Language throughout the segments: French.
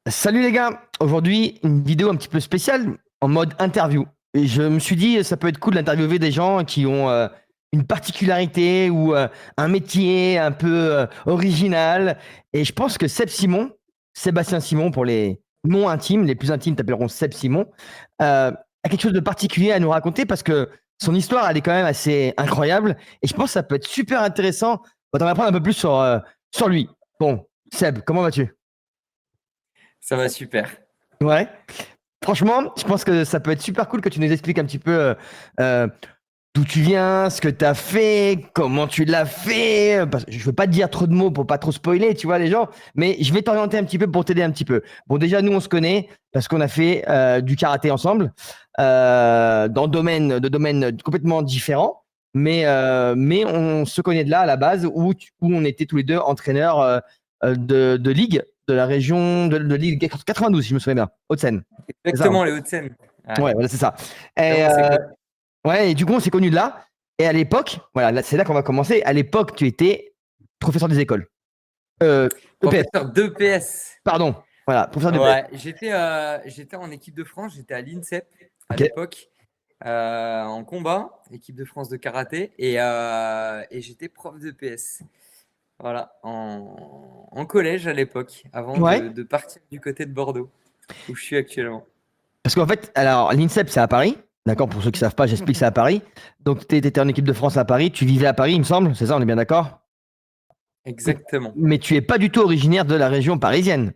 Salut les gars, aujourd'hui une vidéo un petit peu spéciale en mode interview. Et je me suis dit ça peut être cool d'interviewer des gens qui ont une particularité ou un métier un peu original. Et je pense que Sébastien Simon pour les non intimes, les plus intimes t'appelleront Seb Simon, a quelque chose de particulier à nous raconter parce que son histoire elle est quand même assez incroyable et je pense que ça peut être super intéressant. On va apprendre un peu plus sur lui. Bon, Seb, comment vas-tu? Ça va super. Ouais. Franchement, je pense que ça peut être super cool que tu nous expliques un petit peu euh, d'où tu viens, ce que tu as fait, comment tu l'as fait. Parce que je veux pas te dire trop de mots pour pas trop spoiler, tu vois, les gens, mais je vais t'orienter un petit peu pour t'aider un petit peu. Bon, déjà, nous, on se connaît parce qu'on a fait du karaté ensemble dans domaines complètement différents, mais on se connaît de là à la base où on était tous les deux entraîneurs de ligue de la région de Ligue 92, si je me souviens bien, Haute-Seine. C'est ça, hein. Exactement, les Hauts-de-Seine. Ouais, Ouais, voilà, c'est ça. Et, là, on s'est connus. ouais, et du coup, on s'est connus de là. Et à l'époque, voilà, c'est là qu'on va commencer. À l'époque, tu étais professeur des écoles. Euh, EPS, Professeur d'EPS. pardon. Voilà, professeur d'EPS. Ouais, j'étais en équipe de France, j'étais à l'INSEP à Ok. l'époque, en combat, équipe de France de karaté, et j'étais prof d'EPS. Voilà, en collège à l'époque, avant Ouais. de partir du côté de Bordeaux, où je suis actuellement. Parce qu'en fait, alors, l'INSEP, c'est à Paris. D'accord, pour ceux qui ne savent pas, j'explique ça à Paris. Donc, tu étais en équipe de France à Paris. Tu vivais à Paris, il me semble. C'est ça, on est bien d'accord? Mais, Exactement. mais tu es pas du tout originaire de la région parisienne.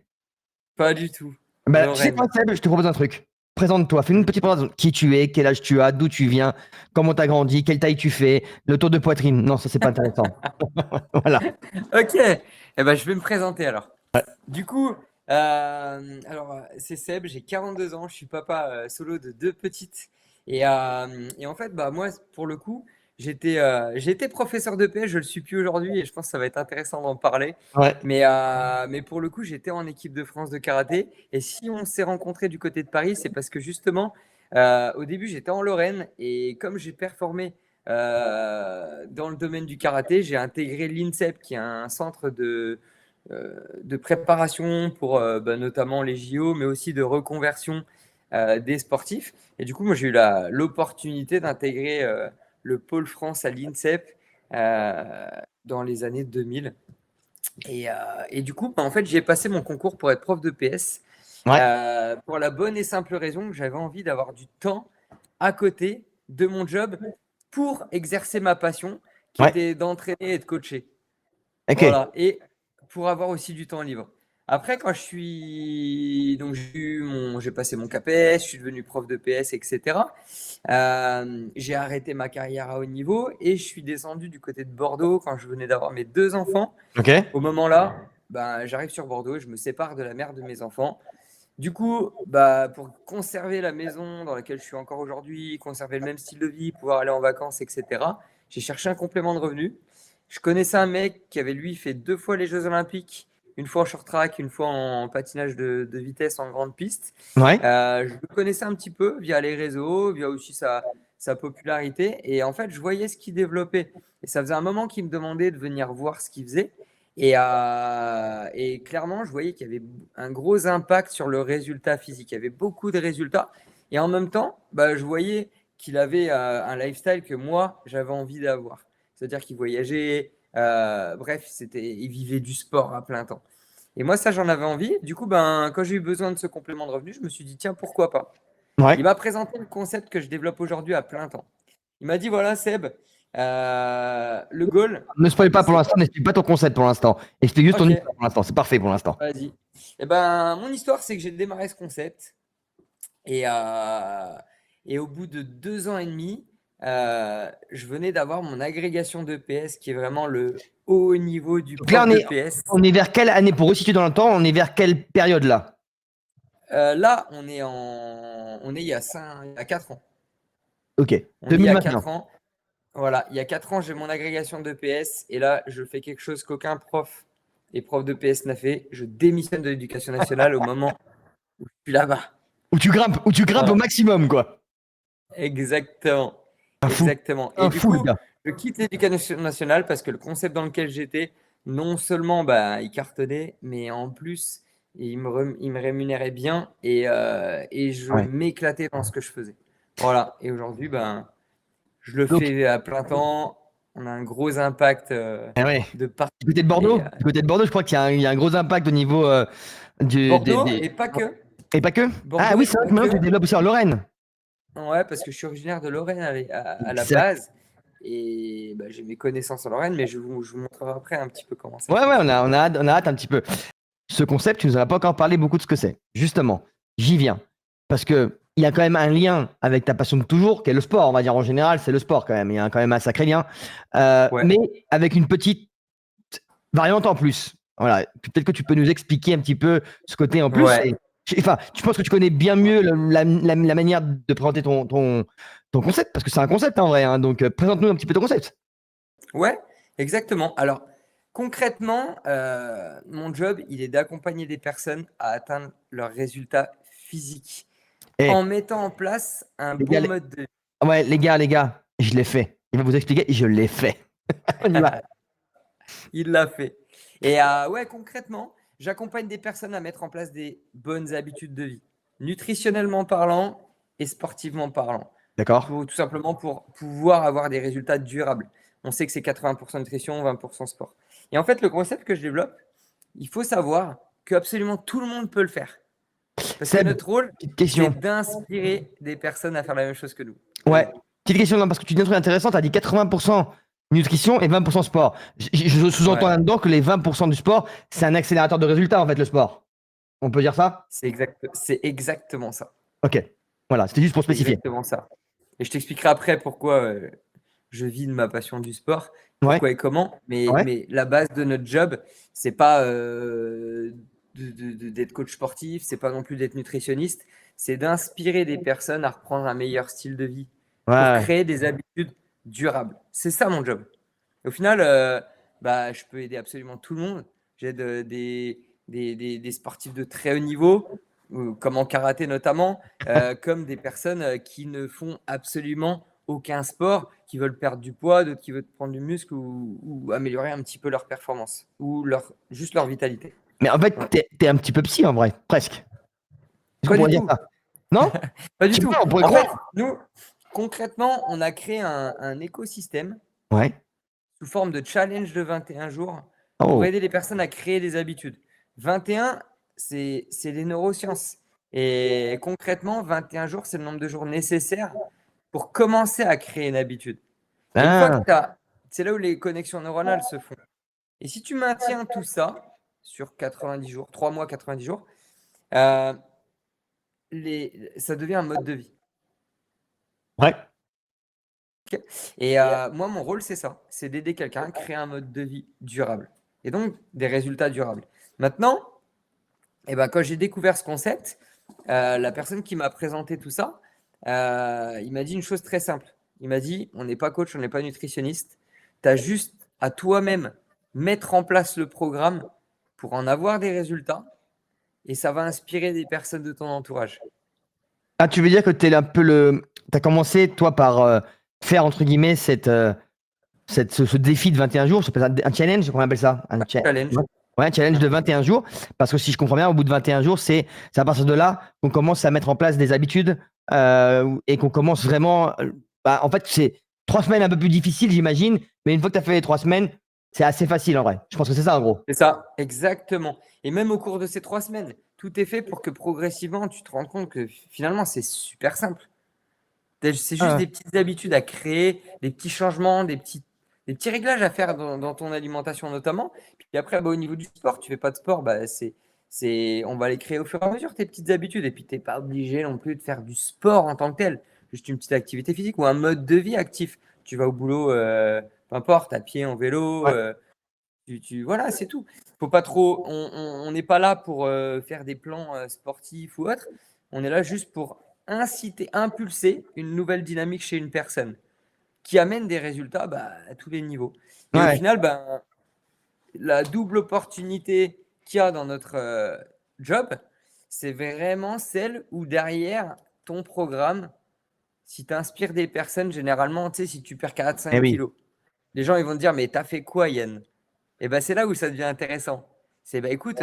Pas du tout. Bah, tu sais quoi, Lorraine. Seb, je te propose un truc. Présente-toi, fais une petite présentation. Qui tu es, quel âge tu as, d'où tu viens, comment tu as grandi, quelle taille tu fais, le tour de poitrine. Non, ça, c'est pas intéressant. Voilà. Ok, eh ben, je vais me présenter alors. Du coup, c'est Seb, j'ai 42 ans, je suis papa solo de deux petites. Et en fait, bah, moi, pour le coup, j'étais professeur de PS, je le suis plus aujourd'hui et je pense que ça va être intéressant d'en parler. Ouais. Mais pour le coup, j'étais en équipe de France de karaté. Et si on s'est rencontrés du côté de Paris, c'est parce que justement, au début, j'étais en Lorraine et comme j'ai performé dans le domaine du karaté, j'ai intégré l'INSEP, qui est un centre de préparation pour bah, notamment les JO, mais aussi de reconversion des sportifs. Et du coup, moi, j'ai eu l'opportunité d'intégrer le pôle France à l'INSEP dans les années 2000. Et du coup, bah, en fait, j'ai passé mon concours pour être prof de PS Ouais. pour la bonne et simple raison que j'avais envie d'avoir du temps à côté de mon job pour exercer ma passion qui Ouais. était d'entraîner et de coacher. Ok. Voilà, et pour avoir aussi du temps libre. Après, quand je suis. Donc, j'ai passé mon KPS, je suis devenu prof de PS, etc. J'ai arrêté ma carrière à haut niveau et je suis descendu du côté de Bordeaux quand je venais d'avoir mes deux enfants. Ok. Au moment-là, ben, j'arrive sur Bordeaux et je me sépare de la mère de mes enfants. Du coup, bah, pour conserver la maison dans laquelle je suis encore aujourd'hui, conserver le même style de vie, pouvoir aller en vacances, etc., j'ai cherché un complément de revenu. Je connaissais un mec qui avait, lui, fait deux fois les Jeux Olympiques, une fois en short track, une fois en patinage de vitesse en grande piste. Ouais. Je le connaissais un petit peu via les réseaux, via aussi sa popularité. Et en fait, je voyais ce qu'il développait. Et ça faisait un moment qu'il me demandait de venir voir ce qu'il faisait. Et clairement, je voyais qu'il y avait un gros impact sur le résultat physique. Il y avait beaucoup de résultats. Et en même temps, bah, je voyais qu'il avait un lifestyle que moi, j'avais envie d'avoir. C'est-à-dire qu'il voyageait, bref, il vivait du sport à plein temps. Et moi, ça, j'en avais envie. Du coup, ben, quand j'ai eu besoin de ce complément de revenu, je me suis dit, tiens, pourquoi pas? Ouais. Il m'a présenté le concept que je développe aujourd'hui à plein temps. Il m'a dit, voilà, Seb, le goal, Ne spoil pas pour c'est l'instant, quoi? n'explique pas ton concept pour l'instant. Explique juste ton Ok, histoire pour l'instant. C'est parfait pour l'instant. vas-y. Eh ben, mon histoire, c'est que j'ai démarré ce concept et, euh, et au bout de 2 ans et demi, je venais d'avoir mon agrégation d'EPS qui est vraiment le haut niveau du Donc là, prof d'EPS. on est vers quelle année pour resituer dans le temps? On est vers quelle période là? Là, on est il y a 4 ans. Ok. On est il y a 2021. 4 ans. Voilà, il y a 4 ans, j'ai mon agrégation d'EPS et là, je fais quelque chose qu'aucun prof et prof d'EPS n'a fait. Je démissionne de l'éducation nationale au moment où je suis là-bas. Où tu grimpes au Voilà. maximum, quoi. Exactement. Un fou. Exactement. Et Un du fou, le coup, gars. je quitte l'éducation nationale parce que le concept dans lequel j'étais, non seulement bah, il cartonnait, mais en plus, et il me rémunérait bien et je Ouais. m'éclatais dans ce que je faisais. Voilà. Et aujourd'hui, ben, je le Donc, fais à plein temps. On a un gros impact ouais. de partout. Du côté de Et, Bordeaux, du côté de Bordeaux, je crois qu'il y a un gros impact au niveau Bordeaux, et pas que. Et pas que. Ah Bordeaux oui, et c'est vrai pas que maintenant tu te que. développes aussi en Lorraine. Ouais, parce que je suis originaire de Lorraine à la Exact. base. Et bah, j'ai mes connaissances en Lorraine, mais je vous montrerai après un petit peu comment ça Ouais, fonctionne. on a hâte un petit peu. Ce concept, tu nous en as pas encore parlé beaucoup de ce que c'est. Justement, j'y viens. Parce que il y a quand même un lien avec ta passion de toujours, qui est le sport. On va dire en général, c'est le sport quand même. Il y a quand même un sacré lien. Ouais, Mais avec une petite variante en plus. Voilà. Peut-être que tu peux nous expliquer un petit peu ce côté en plus. ouais, Enfin, je pense que tu connais bien mieux la manière de présenter ton concept, parce que c'est un concept en vrai. Hein. Donc, présente-nous un petit peu ton concept. ouais, exactement. Alors, concrètement, mon job, il est d'accompagner des personnes à atteindre leurs résultats physiques en Et mettant en place un les bon gars, mode de ouais, les gars, je l'ai fait. Il va vous expliquer, je l'ai fait. On y va. vie. Il l'a fait. Et ouais, concrètement, j'accompagne des personnes à mettre en place des bonnes habitudes de vie, nutritionnellement parlant et sportivement parlant. D'accord. Tout simplement pour pouvoir avoir des résultats durables. On sait que c'est 80% nutrition, 20% sport. Et en fait, le concept que je développe, il faut savoir que absolument tout le monde peut le faire. Parce que Seb, notre rôle, petite c'est question. d'inspirer des personnes à faire la même chose que nous. Ouais, Vas-y. petite question, non, parce que tu dis un truc intéressant, tu as dit 80% nutrition et 20% sport. Je sous-entends Ouais, là-dedans que les 20% du sport, c'est un accélérateur de résultats, en fait, le sport. On peut dire ça? c'est exactement ça. Ok. Voilà, c'était juste pour C'est spécifier. exactement ça. Et je t'expliquerai après pourquoi je vis de ma passion du sport, Ouais, pourquoi et comment. Mais, ouais. mais la base de notre job, c'est pas d'être coach sportif, c'est pas non plus d'être nutritionniste, c'est d'inspirer des personnes à reprendre un meilleur style de vie Ouais, pour ouais. créer des habitudes durables. C'est ça mon job. Au final, bah, je peux aider absolument tout le monde. J'aide des sportifs de très haut niveau, comme en karaté notamment, comme des personnes qui ne font absolument aucun sport, qui veulent perdre du poids, d'autres qui veulent prendre du muscle ou améliorer un petit peu leur performance ou juste leur vitalité. Mais en fait, Ouais. t'es un petit peu psy, en vrai, presque. Est-ce qu'on Pas du pourrait dire tout. ça? Non? Pas du Je sais tout. pas, on pourrait En fait, croire. nous, concrètement, on a créé un écosystème Ouais. sous forme de challenge de 21 jours pour Oh. aider les personnes à créer des habitudes. 21, c'est les neurosciences. Et concrètement, 21 jours, c'est le nombre de jours nécessaires pour commencer à créer une habitude. Et une fois que Ah. tu as, c'est là où les connexions neuronales se font. Et si tu maintiens tout ça sur 90 jours, 3 mois, 90 jours, euh, ça devient un mode de vie. Ouais. Ok. Et moi, mon rôle, c'est ça, c'est d'aider quelqu'un à créer un mode de vie durable et donc des résultats durables. Maintenant, eh ben, quand j'ai découvert ce concept, la personne qui m'a présenté tout ça, il m'a dit une chose très simple. Il m'a dit, on n'est pas coach, on n'est pas nutritionniste. Tu as juste à toi-même mettre en place le programme pour en avoir des résultats et ça va inspirer des personnes de ton entourage. Ah, tu veux dire que t'es un peu le. T'as commencé, toi, par faire, entre guillemets, ce défi de 21 jours, ça s'appelle un challenge, comment on appelle ça? Challenge. Ouais, un challenge Ouais. de 21 jours. Parce que si je comprends bien, au bout de 21 jours, c'est à partir de là qu'on commence à mettre en place des habitudes et qu'on commence vraiment. Bah, en fait, c'est 3 semaines un peu plus difficiles, j'imagine, mais une fois que tu as fait les 3 semaines, c'est assez facile en vrai. Je pense que c'est ça en gros. C'est ça, exactement. Et même au cours de ces 3 semaines, tout est fait pour que progressivement, tu te rendes compte que finalement, c'est super simple. C'est juste Ah, des petites habitudes à créer, des petits changements, des petits réglages à faire dans ton alimentation notamment. Puis après, bah, au niveau du sport, tu fais pas de sport, bah, on va les créer au fur et à mesure, tes petites habitudes. Et puis, tu n'es pas obligé non plus de faire du sport en tant que tel, juste une petite activité physique ou un mode de vie actif. Tu vas au boulot, peu importe, à pied, en vélo. ouais. Voilà, c'est tout. Faut pas trop. On n'est pas là pour faire des plans sportifs ou autres. On est là juste pour inciter, impulser une nouvelle dynamique chez une personne qui amène des résultats bah, à tous les niveaux. Et au Ouais. final, ben, la double opportunité qu'il y a dans notre job, c'est vraiment celle où derrière ton programme, si tu inspires des personnes, généralement, tu sais, si tu perds Eh 4-5 oui. kilos, les gens ils vont te dire, mais t'as fait quoi, Yann? Et ben c'est là où ça devient intéressant. C'est bah écoute,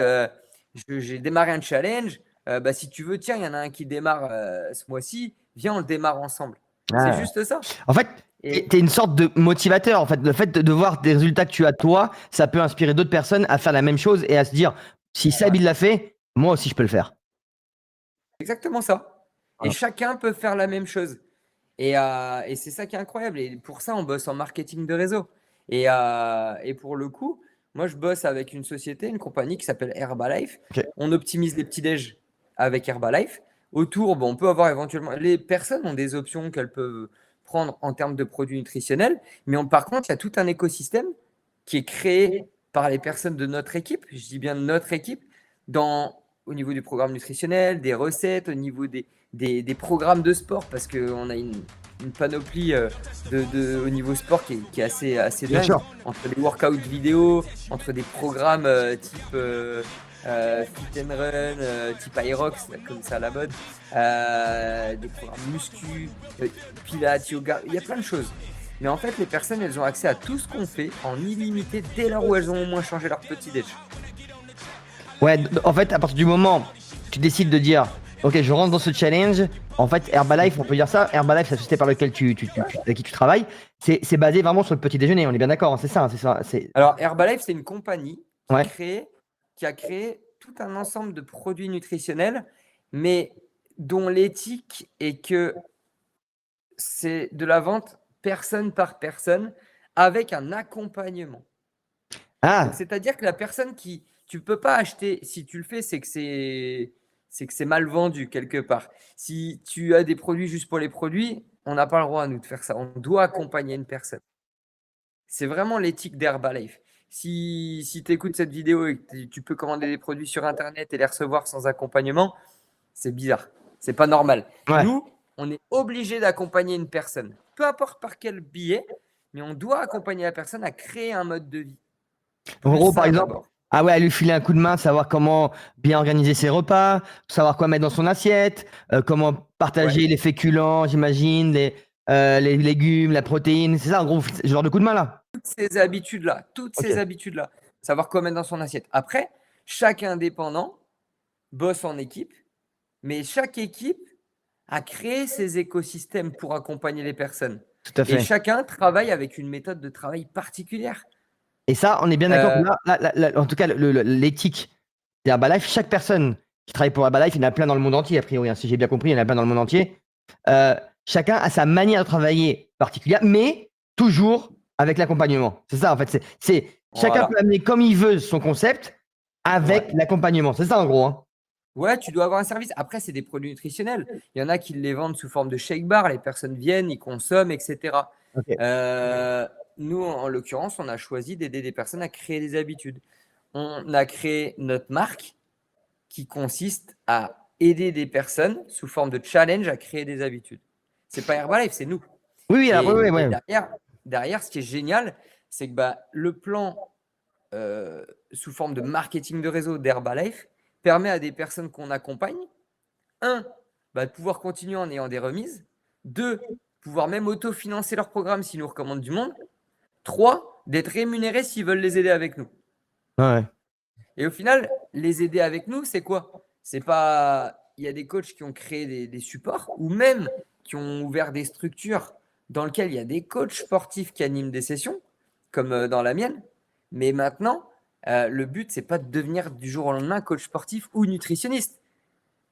j'ai démarré un challenge. Bah, si tu veux, tiens, il y en a un qui démarre ce mois-ci. Viens, on le démarre ensemble. C'est Ah. juste ça. En fait, Et t'es une sorte de motivateur. En fait, le fait de voir des résultats que tu as toi, ça peut inspirer d'autres personnes à faire la même chose et à se dire, si Seb ouais, il l'a fait, moi aussi je peux le faire. exactement ça. Et Voilà. chacun peut faire la même chose. Et c'est ça qui est incroyable. Et pour ça, on bosse en marketing de réseau. Et pour le coup, moi, je bosse avec une société, une compagnie qui s'appelle Herbalife. Ok. On optimise les petits-déj avec Herbalife. Autour, bon, on peut avoir éventuellement. Les personnes ont des options qu'elles peuvent prendre en termes de produits nutritionnels. Mais par contre, il y a tout un écosystème qui est créé par les personnes de notre équipe. Je dis bien de notre équipe, au niveau du programme nutritionnel, des recettes, au niveau des programmes de sport, parce qu'on a une panoplie au niveau sport qui est assez Bien dingue, sûr. entre des workouts vidéo, entre des programmes type Fit and Run, type Aerox, comme ça à la mode, des programmes muscu, pilates, yoga, il y a plein de choses. Mais en fait, les personnes, elles ont accès à tout ce qu'on fait en illimité dès lors où elles ont au moins changé leur petit déj. Ouais, en fait, à partir du moment où tu décides de dire, ok, je rentre dans ce challenge, en fait, Herbalife, on peut dire ça, Herbalife, c'est la société par laquelle avec qui tu travailles, c'est basé vraiment sur le petit déjeuner, on est bien d'accord, hein, c'est ça, c'est ça. Alors, Herbalife, c'est une compagnie Ouais. qui a créé tout un ensemble de produits nutritionnels, mais dont l'éthique est que c'est de la vente personne par personne avec un accompagnement. Donc, Ah, c'est-à-dire que la personne tu peux pas acheter, si tu le fais, c'est que c'est mal vendu quelque part. Si tu as des produits juste pour les produits, on n'a pas le droit à nous de faire ça. On doit accompagner une personne. C'est vraiment l'éthique d'Herbalife. Si tu écoutes cette vidéo et que tu peux commander des produits sur Internet et les recevoir sans accompagnement, c'est bizarre. C'est pas normal. ouais. Nous, on est obligé d'accompagner une personne, peu importe par quel biais, mais on doit accompagner la personne à créer un mode de vie En plus gros, par sain exemple, d'abord. ah ouais, à lui filer un coup de main, savoir comment bien organiser ses repas, savoir quoi mettre dans son assiette, comment Ouais. partager les féculents, j'imagine, les légumes, la protéine, c'est ça, en gros, ce genre de coup de main là. Toutes Ok. ces habitudes-là, savoir quoi mettre dans son assiette. Après, chaque indépendant bosse en équipe, mais chaque équipe a créé ses écosystèmes pour accompagner les personnes. Tout à Et fait. chacun travaille avec une méthode de travail particulière. Et ça, on est bien d'accord que Euh, en tout cas, l'éthique d'Herbalife, chaque personne qui travaille pour Herbalife, il y en a plein dans le monde entier, a priori, hein, si j'ai bien compris, il y en a plein dans le monde entier. Euh, Chacun a sa manière de travailler particulière, mais toujours avec l'accompagnement. C'est ça, en fait. Chacun peut voilà. amener comme il veut son concept avec Ouais. l'accompagnement. C'est ça, en gros. Hein. Ouais, tu dois avoir un service. Après, c'est des produits nutritionnels. Il y en a qui les vendent sous forme de shake bar. Les personnes viennent, ils consomment, etc. Ok. Euh, Nous, en l'occurrence, on a choisi d'aider des personnes à créer des habitudes. On a créé notre marque qui consiste à aider des personnes sous forme de challenge à créer des habitudes. C'est pas Herbalife, c'est nous. Oui, oui, alors, oui, Et oui, oui. derrière, ce qui est génial, c'est que le plan sous forme de marketing de réseau d'Herbalife permet à des personnes qu'on accompagne, de pouvoir continuer en ayant des remises, deux, pouvoir même autofinancer leur programme s'ils nous recommandent du monde, trois, d'être rémunérés s'ils veulent les aider avec nous. Ouais. Et au final, les aider avec nous, c'est quoi? C'est pas. Il y a des coachs qui ont créé des supports ou même qui ont ouvert des structures dans lesquelles il y a des coachs sportifs qui animent des sessions, comme dans la mienne. Mais maintenant, le but, c'est pas de devenir du jour au lendemain coach sportif ou nutritionniste.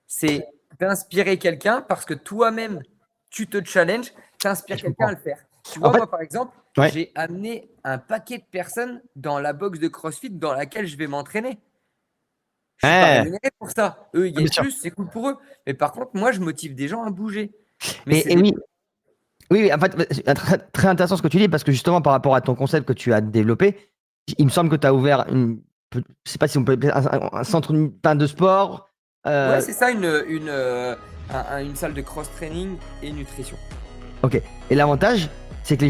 C'est d'inspirer quelqu'un parce que toi-même, tu te challenges, tu inspires Je quelqu'un à comprends. le faire. Tu En vois, fait, moi, par exemple, ouais. j'ai amené un paquet de personnes dans la box de CrossFit dans laquelle je vais m'entraîner. Je ne suis pas Ouais. rémunéré pour ça. Eux, ils Ah, bien gagnent sûr. plus, c'est cool pour eux. Mais par contre, moi, je motive des gens à bouger. Mais c'est Et des. oui, oui, oui, en fait, c'est très, très intéressant ce que tu dis parce que justement, par rapport à ton concept que tu as développé, il me semble que tu as ouvert je sais pas si on peut appeler un centre de sport. Ouais, euh, c'est ça, une salle de cross-training et nutrition. ok. Et l'avantage, c'est que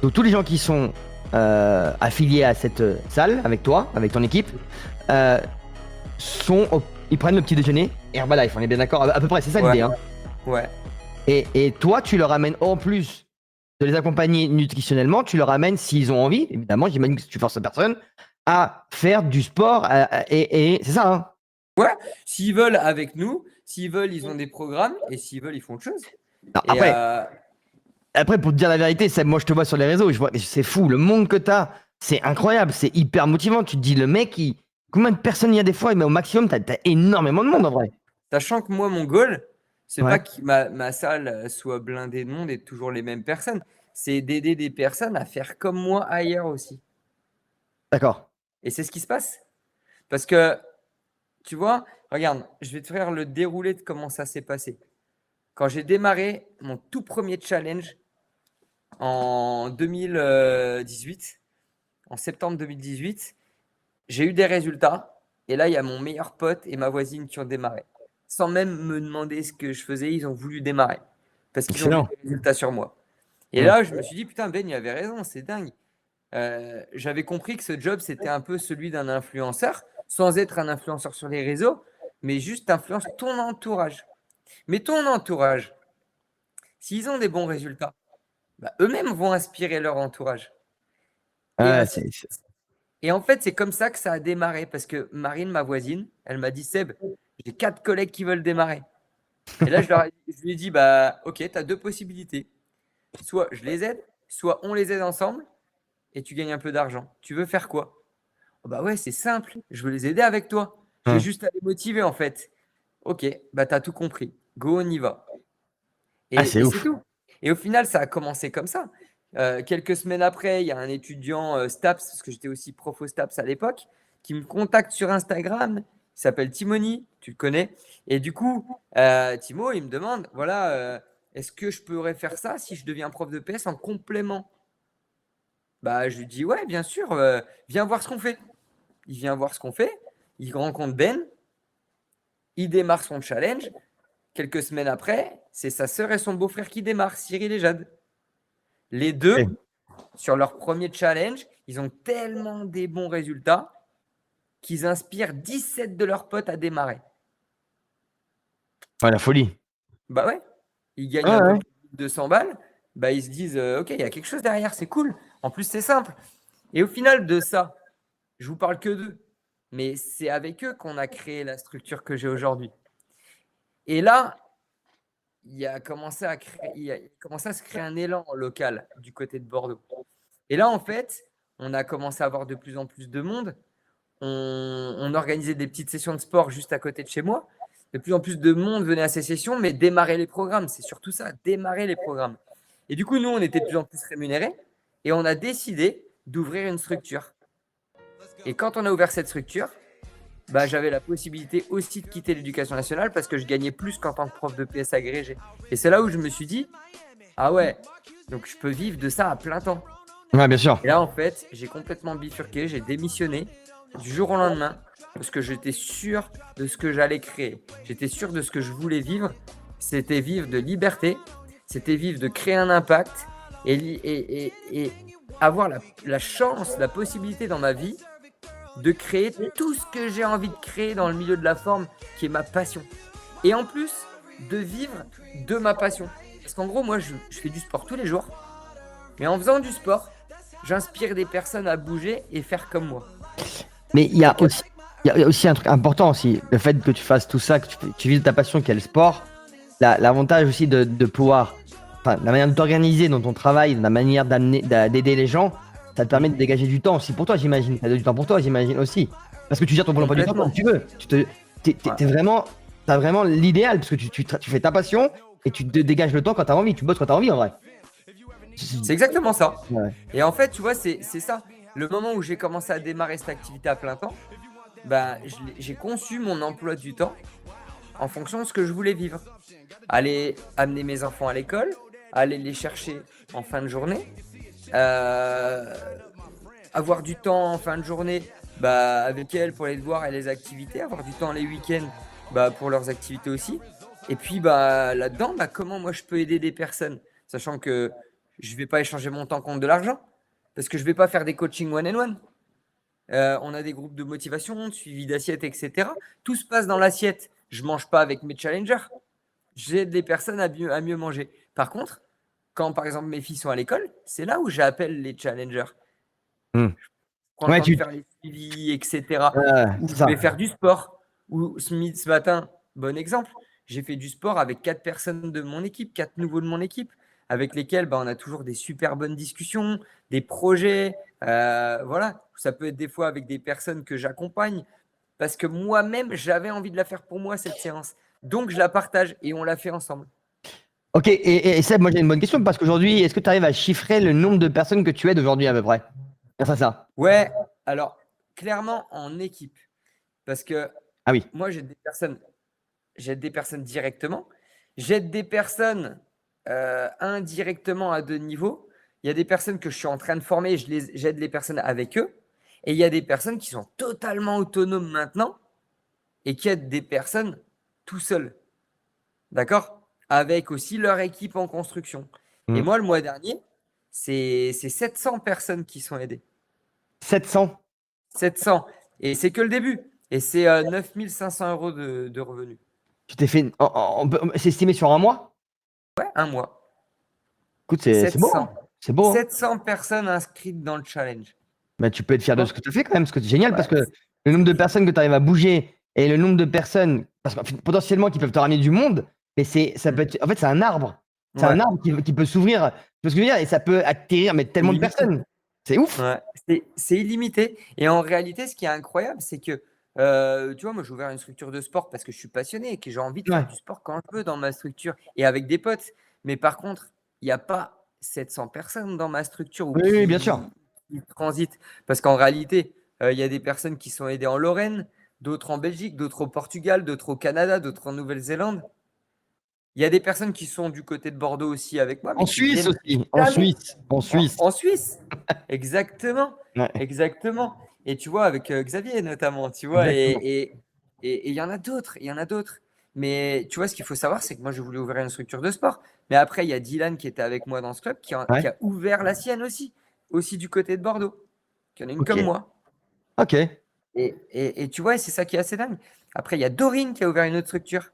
donc tous les gens qui sont affiliés à cette salle avec toi, avec ton équipe, euh, ils prennent le petit déjeuner Herbalife. On est bien d'accord, à peu près, c'est ça Ouais, l'idée. Hein. ouais. Et toi, tu leur amènes en plus de les accompagner nutritionnellement, tu leur amènes, s'ils ont envie, évidemment, j'imagine que tu forces la personne, à faire du sport. Et c'est ça, hein. Ouais, s'ils veulent avec nous, s'ils veulent, ils ont des programmes, et s'ils veulent, ils font autre chose. Alors, Et après, pour te dire la vérité, moi je te vois sur les réseaux, c'est fou, le monde que tu as, c'est incroyable, c'est hyper motivant. Tu te dis, le mec, combien de personnes il y a des fois, mais au maximum, tu as énormément de monde en vrai. sachant que moi, mon goal, c'est pas Ouais, que ma salle soit blindée de monde et toujours les mêmes personnes, c'est d'aider des personnes à faire comme moi ailleurs aussi. d'accord. Et c'est ce qui se passe. Parce que, tu vois, regarde, je vais te faire le déroulé de comment ça s'est passé. Quand j'ai démarré mon tout premier challenge en 2018, en septembre 2018, j'ai eu des résultats. Et là, il y a mon meilleur pote et ma voisine qui ont démarré. Sans même me demander ce que je faisais, ils ont voulu démarrer. Parce qu'ils ont vu Excellent. des résultats sur moi. Et Hmm. là, je me suis dit, putain, Ben, il avait raison, c'est dingue. J'avais compris que ce job, c'était un peu celui d'un influenceur, sans être un influenceur sur les réseaux, mais juste influence ton entourage. Mais ton entourage, s'ils ont des bons résultats, bah, eux-mêmes vont inspirer leur entourage. Et Ouais, ainsi. Et en fait, c'est comme ça que ça a démarré, parce que Marine, ma voisine, elle m'a dit, Seb, j'ai 4 collègues qui veulent démarrer. Et là, je lui ai dit, bah, ok, tu as deux possibilités. Soit je les aide, soit on les aide ensemble et tu gagnes un peu d'argent. Tu veux faire quoi? Oh, bah ouais, c'est simple, je veux les aider avec toi. J'ai Hmm. juste à les motiver en fait. Ok, bah t'as tout compris. Go, on y va. Ah, Et, c'est et c'est ouf. tout. Et au final, ça a commencé comme ça. Quelques semaines après, il y a un étudiant STAPS, parce que j'étais aussi prof au STAPS à l'époque, qui me contacte sur Instagram. Il s'appelle Timoni, tu le connais. Et du coup, Timo, il me demande, voilà, est-ce que je pourrais faire ça si je deviens prof de PS en complément? Bah, je lui dis, ouais, bien sûr, viens voir ce qu'on fait. Il vient voir ce qu'on fait, il rencontre Ben, il démarre son challenge. Quelques semaines après, c'est sa sœur et son beau-frère qui démarrent, Cyril et Jade. Les deux, Ok. sur leur premier challenge, ils ont tellement des bons résultats qu'ils inspirent 17 de leurs potes à démarrer. Ouais, la folie. Bah ouais, ils gagnent Ouais, un peu ouais. plus de 200 balles. Bah ils se disent, ok, il y a quelque chose derrière, c'est cool. En plus, c'est simple. Et au final de ça, je vous parle que d'eux. Mais c'est avec eux qu'on a créé la structure que j'ai aujourd'hui. Et là, il a commencé à se créer un élan local du côté de Bordeaux. Et là, en fait, on a commencé à avoir de plus en plus de monde. On organisait des petites sessions de sport juste à côté de chez moi. De plus en plus de monde venait à ces sessions, mais démarrer les programmes, c'est surtout ça, démarrer les programmes. Et du coup, nous, on était de plus en plus rémunérés et on a décidé d'ouvrir une structure. Et quand on a ouvert cette structure, bah, j'avais la possibilité aussi de quitter l'éducation nationale parce que je gagnais plus qu'en tant que prof de PS agrégé. Et c'est là où je me suis dit, ah ouais, donc je peux vivre de ça à plein temps. Ouais, bien sûr. Et là, en fait, j'ai complètement bifurqué, j'ai démissionné du jour au lendemain parce que j'étais sûr de ce que j'allais créer. J'étais sûr de ce que je voulais vivre. C'était vivre de liberté, c'était vivre de créer un impact et avoir la chance, la possibilité dans ma vie de créer tout ce que j'ai envie de créer dans le milieu de la forme qui est ma passion. Et en plus, de vivre de ma passion. Parce qu'en gros, moi, je fais du sport tous les jours. Mais en faisant du sport, j'inspire des personnes à bouger et faire comme moi. Mais Donc, il y a aussi un truc important aussi. Le fait que tu fasses tout ça, que tu vises ta passion qui est le sport, l'avantage aussi de pouvoir, enfin, la manière de t'organiser dans ton travail, la manière d'aider les gens, ça te permet de dégager du temps aussi pour toi, j'imagine. T'as du temps pour toi, j'imagine aussi. Parce que tu gères ton emploi du temps complètement. comme tu veux. T'es vraiment, t'as vraiment l'idéal parce que tu fais ta passion et tu te dégages le temps quand t'as envie. Tu bosses quand t'as envie en vrai. C'est exactement ça. Ouais. Et en fait, tu vois, c'est ça. Le moment où j'ai commencé à démarrer cette activité à plein temps, bah, j'ai conçu mon emploi du temps en fonction de ce que je voulais vivre. Aller amener mes enfants à l'école, aller les chercher en fin de journée, euh, avoir du temps en fin de journée bah, avec elles pour les devoirs et les activités, avoir du temps les week-ends bah, pour leurs activités aussi. Et puis bah, là-dedans, bah, comment moi je peux aider des personnes, sachant que je ne vais pas échanger mon temps contre de l'argent, parce que je ne vais pas faire des coachings one-on-one. On a des groupes de motivation, de suivi d'assiette, etc. Tout se passe dans l'assiette. Je ne mange pas avec mes challengers. J'aide les personnes à mieux manger. Par contre, quand par exemple mes filles sont à l'école, c'est là où j'appelle les challengers. Hmm. Prends le Ouais, temps de faire les suivis, etc. Ou c'est je vais ça. faire du sport, Ou ce matin, bon exemple, j'ai fait du sport avec 4 personnes de mon équipe, 4 nouveaux de mon équipe, avec lesquels on a toujours des super bonnes discussions, des projets. Voilà, ça peut être des fois avec des personnes que j'accompagne parce que moi-même, j'avais envie de la faire pour moi, cette séance. Donc, je la partage et on la fait ensemble. Ok, et Seb, moi j'ai une bonne question parce qu'aujourd'hui, est-ce que tu arrives à chiffrer le nombre de personnes que tu aides aujourd'hui à peu près? Grâce à ça. Ouais, alors, clairement, en équipe. Parce que Ah oui. moi, j'aide des personnes directement. J'aide des personnes indirectement à 2 niveaux. Il y a des personnes que je suis en train de former, j'aide les personnes avec eux. Et il y a des personnes qui sont totalement autonomes maintenant et qui aident des personnes tout seuls. D'accord? Avec aussi leur équipe en construction. Et Hmm. moi, le mois dernier, c'est 700 personnes qui sont aidées. 700. 700. Et c'est que le début. Et c'est 9 500 euros de revenus. Tu t'es fait. C'est estimé sur un mois? Ouais, un mois. Écoute, c'est beau, hein. 700. C'est beau, hein. 700 personnes inscrites dans le challenge. Bah, tu peux être fier de ce Bon, que tu as fait quand même, parce que c'est génial, parce ouais, que le nombre de personnes que tu arrives à bouger et le nombre de personnes, parce que potentiellement qui peuvent te ramener du monde, mais ça peut être, en fait, c'est un arbre. C'est un ouais, arbre qui peut s'ouvrir, tu vois ce que je veux dire, et ça peut atterrir mais c'est tellement de illimité. personnes. C'est ouf. Ouais, c'est illimité. Et en réalité, ce qui est incroyable, c'est que, tu vois, moi, j'ai ouvert une structure de sport parce que je suis passionné et que j'ai envie de faire Ouais. du sport quand je veux dans ma structure et avec des potes. Mais par contre, il n'y a pas 700 personnes dans ma structure ou Oui, oui, bien sûr. qui transitent. Parce qu'en réalité, il y a des personnes qui sont aidées en Lorraine, d'autres en Belgique, d'autres au Portugal, d'autres au Canada, d'autres en Nouvelle-Zélande. Il y a des personnes qui sont du côté de Bordeaux aussi avec moi, En mais qui Suisse viennent aussi. En jamais Suisse. En Suisse. en Suisse. Exactement, Ouais, exactement. Et tu vois, avec Xavier notamment, tu vois, exactement. et il y en a d'autres, il y en a d'autres. Mais tu vois, ce qu'il faut savoir, c'est que moi, je voulais ouvrir une structure de sport. Mais après, il y a Dylan qui était avec moi dans ce club, Ouais. qui a ouvert la sienne aussi du côté de Bordeaux. Il y en a une Ok. comme moi. Ok. Et tu vois, c'est ça qui est assez dingue. Après, il y a Dorine qui a ouvert une autre structure.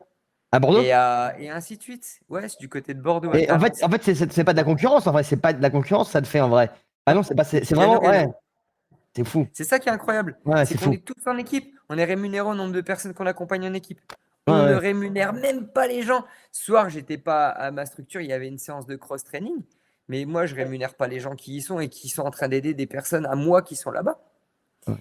À Bordeaux? Et ainsi de suite. Ouais, c'est du côté de Bordeaux à Et Talence. en fait, c'est pas de la concurrence, en vrai. C'est pas de la concurrence, ça te fait en vrai. Ah non, c'est Gagnant, vraiment, ouais, gagnant. c'est fou. C'est ça qui est incroyable. Ouais, C'est c'est qu'on fou. est tous en équipe. On est rémunéré au nombre de personnes qu'on accompagne en équipe. Ouais, On ne ouais. rémunère même pas les gens. Ce soir, j'étais pas à ma structure, il y avait une séance de cross-training. Mais moi, je rémunère pas les gens qui y sont et qui sont en train d'aider des personnes à moi qui sont là-bas. Ouais.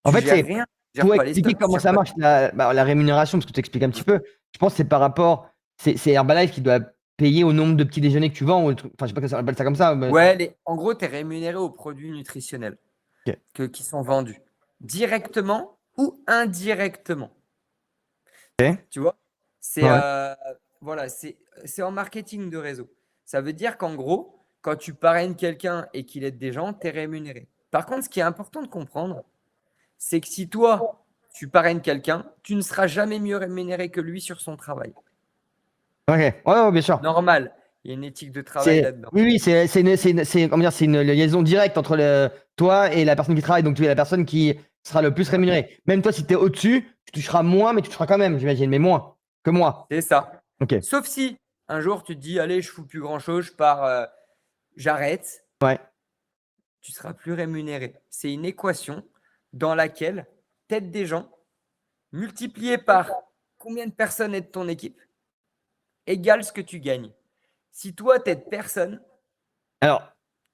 En Tu fait, gères c'est rien. Tu gères pour pas les expliquer stocks. Tu comment gères ça pas. marche, la rémunération, parce que tu expliques un petit peu. Je pense que c'est par rapport, c'est Herbalife qui doit payer au nombre de petits déjeuners que tu vends, ou enfin, je sais pas comment ça appelle ça comme ça. Mais... Ouais, en gros, tu es rémunéré aux produits nutritionnels Ok. qui sont vendus directement ou indirectement. Ok. Tu vois? C'est Ouais. voilà, c'est en marketing de réseau. Ça veut dire qu'en gros, quand tu parraines quelqu'un et qu'il aide des gens, tu es rémunéré. Par contre, ce qui est important de comprendre, c'est que si toi, tu parraines quelqu'un, tu ne seras jamais mieux rémunéré que lui sur son travail. Ok. Ouais, ouais, bien sûr. Normal, il y a une éthique de travail là-dedans. Oui, oui, comment dire, c'est une liaison directe entre toi et la personne qui travaille. Donc, tu es la personne qui sera le plus Ouais, rémunérée. Même toi, si tu es au-dessus, tu toucheras moins, mais tu toucheras quand même, j'imagine, mais moins que moi. c'est ça. Ok. Sauf si un jour tu te dis, allez, je fous plus grand-chose, je pars, j'arrête, Ouais. tu seras plus rémunéré. C'est une équation dans laquelle t'aides des gens multiplié par combien de personnes aident ton équipe égale ce que tu gagnes. Si toi, tu n'aides personne, Alors,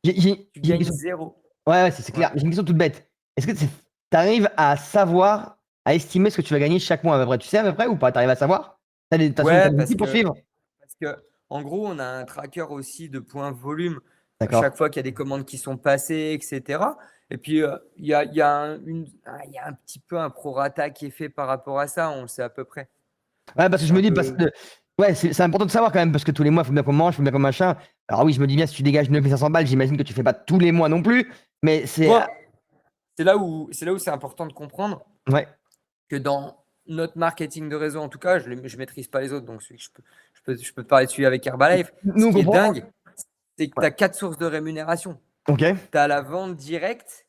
tu j'ai une gagnes question. zéro. Ouais, ouais, c'est Ouais. clair. J'ai une question toute bête. Est-ce que tu arrives à savoir, à estimer ce que tu vas gagner chaque mois à peu près? Tu sais à peu près ou pas? Tu arrives à savoir? T'as Ouais, des outils pour suivre? parce que, en gros, on a un tracker aussi de points volume à D'accord. chaque fois qu'il y a des commandes qui sont passées, etc. Et puis, il y a un petit peu un prorata qui est fait par rapport à ça, on le sait à peu près. Ouais, parce que je C'est me un dis, parce peu. que ouais, c'est important de savoir quand même, parce que tous les mois, il faut bien qu'on mange, il faut bien qu'on machin. Alors oui, je me dis bien, si tu dégages 9500 balles, j'imagine que tu fais pas tous les mois non plus, mais Tu c'est. vois, c'est là où c'est important de comprendre Ouais. que dans notre marketing de réseau, en tout cas, je ne maîtrise pas les autres, donc celui que je peux te parler de celui avec Herbalife. Nous, Ce on qui est comprend. dingue, c'est que tu Ouais. as 4 sources de rémunération. Ok. Tu as la vente directe,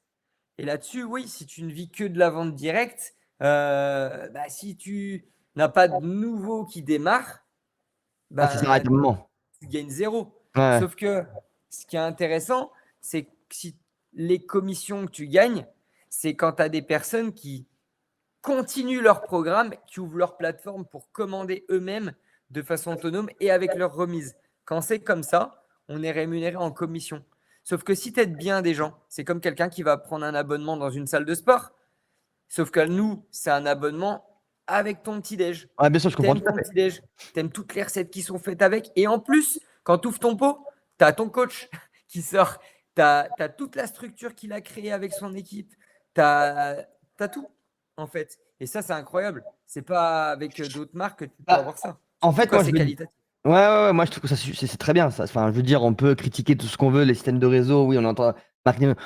et là-dessus, oui, si tu ne vis que de la vente directe, bah, si tu n'as pas de nouveaux qui démarrent, Ah, ça bah, s'arrête un moment. tu gagnes zéro. Ouais. Sauf que ce qui est intéressant, c'est que si les commissions que tu gagnes, c'est quand tu as des personnes qui continuent leur programme, qui ouvrent leur plateforme pour commander eux-mêmes de façon autonome et avec leur remise. Quand c'est comme ça, on est rémunéré en commission. Sauf que si tu aides bien des gens, c'est comme quelqu'un qui va prendre un abonnement dans une salle de sport. Sauf que nous, c'est un abonnement avec ton petit-déj. Ouais, bien sûr, je comprends T'aimes tout à ton fait. petit-déj, t'aimes toutes les recettes qui sont faites avec. Et en plus, quand tu ouvres ton pot, tu as ton coach qui sort. Tu as toute la structure qu'il a créée avec son équipe. Tu as tout, en fait. Et ça, c'est incroyable. C'est pas avec d'autres marques que tu peux Bah, avoir ça. en Surtout fait, quand moi, je c'est me dis. qualitatif. Ouais, moi je trouve que ça c'est très bien. Ça. Enfin, je veux dire, on peut critiquer tout ce qu'on veut, les systèmes de réseau, oui, on entend.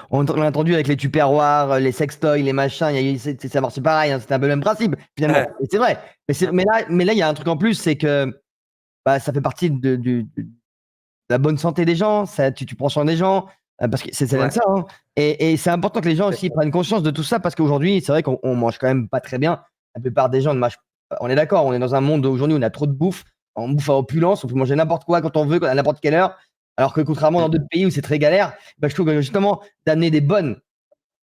On a entendu avec les tupperwares, les sextoys, les machins, ça marche pareil, hein, c'était un peu le même principe, finalement. Et c'est vrai. Mais là, il y a un truc en plus, c'est que bah, ça fait partie de la bonne santé des gens, ça, tu prends soin des gens, parce que ça vient de Ouais. ça. Hein. Et c'est important que les gens aussi prennent conscience de tout ça, parce qu'aujourd'hui, c'est vrai qu'on mange quand même pas très bien. La plupart des gens ne mangent pas. On est d'accord, on est dans un monde où aujourd'hui où on a trop de bouffe, on bouffe à opulence, on peut manger n'importe quoi quand on veut, à n'importe quelle heure. Alors que contrairement dans d'autres pays où c'est très galère, bah, je trouve que justement d'amener des bonnes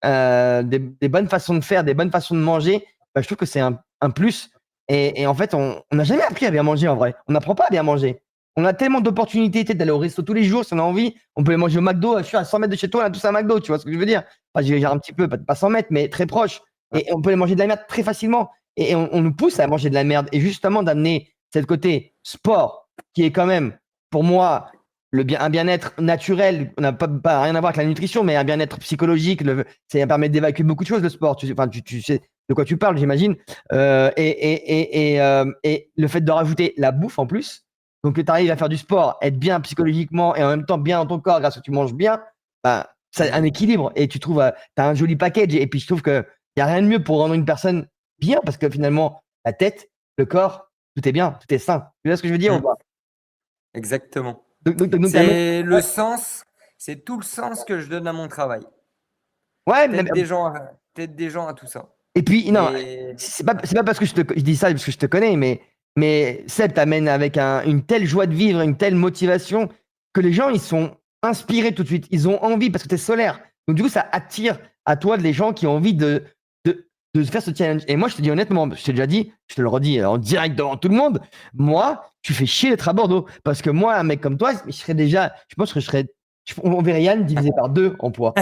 façons de faire, des bonnes façons de manger, bah, je trouve que c'est un plus. Et en fait, on n'a jamais appris à bien manger en vrai. On n'apprend pas à bien manger. On a tellement d'opportunités d'aller au resto tous les jours si on a envie. On peut aller manger au McDo. Je suis à 100 mètres de chez toi, on a tous un McDo. Tu vois ce que je veux dire? Enfin, j'exagère un petit peu, pas 100 mètres, mais très proche. Et on peut aller manger de la merde très facilement. Et on nous pousse à manger de la merde. Et justement, d'amener cette côté sport qui est quand même, pour moi, un bien-être naturel, on n'a pas rien à voir avec la nutrition, mais un bien-être psychologique, ça permet d'évacuer beaucoup de choses, le sport. Tu sais de quoi tu parles, j'imagine. Et le fait de rajouter la bouffe en plus, donc que tu arrives à faire du sport, être bien psychologiquement et en même temps bien dans ton corps grâce à ce que tu manges bien, bah, c'est un équilibre. Et tu trouves, tu as un joli package. Et puis je trouve qu'il n'y a rien de mieux pour rendre une personne bien, parce que finalement, la tête, le corps, tout est bien, tout est sain. Tu vois ce que je veux dire ou pas? Exactement. Donc, C'est le sens, c'est tout le sens que je donne à mon travail. ouais, T'aides des gens à tout ça. et puis, non, Et c'est pas parce que je dis ça parce que je te connais, mais Seb t'amène avec une telle joie de vivre, une telle motivation que les gens, ils sont inspirés tout de suite. Ils ont envie parce que tu es solaire. Donc, du coup, ça attire à toi des gens qui ont envie de faire ce challenge. Et moi, je te dis honnêtement, je t'ai déjà dit, je te le redis en direct devant tout le monde, moi, tu fais chier d'être à Bordeaux. Parce que moi, un mec comme toi, je pense que on verrait Yann divisé par 2 en poids.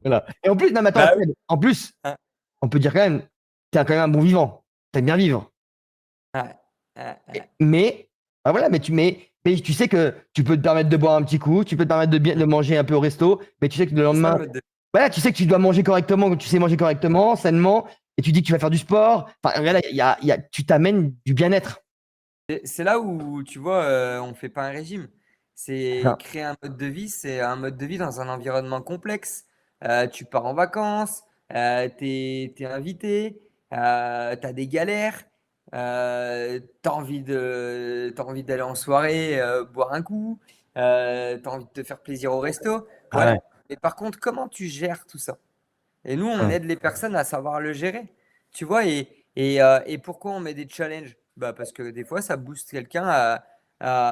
Voilà. Et en plus, non, mais attends, bah oui. Seb, en plus, Hein, on peut dire quand même, t'es quand même un bon vivant. T'aimes bien vivre. ouais, ouais, ouais. Mais, bah voilà, mais tu sais que tu peux te permettre de boire un petit coup, tu peux te permettre de manger un peu au resto, mais tu sais que le C'est ça le lendemain, mode de voilà, tu sais que tu dois manger correctement, que tu sais manger correctement, sainement, et tu dis que tu vas faire du sport. Enfin, voilà, tu t'amènes du bien-être. C'est là où, tu vois, on fait pas un régime. C'est Ça. créer un mode de vie, c'est un mode de vie dans un environnement complexe. Tu pars en vacances, t'es invité, t'as des galères, t'as envie d'aller en soirée, boire un coup, t'as envie de te faire plaisir au resto. Ah ouais. Ouais. Mais par contre, comment tu gères tout ça? Et nous, on Ouais. aide les personnes à savoir le gérer. Tu vois, et pourquoi on met des challenges? Bah, parce que des fois, ça booste quelqu'un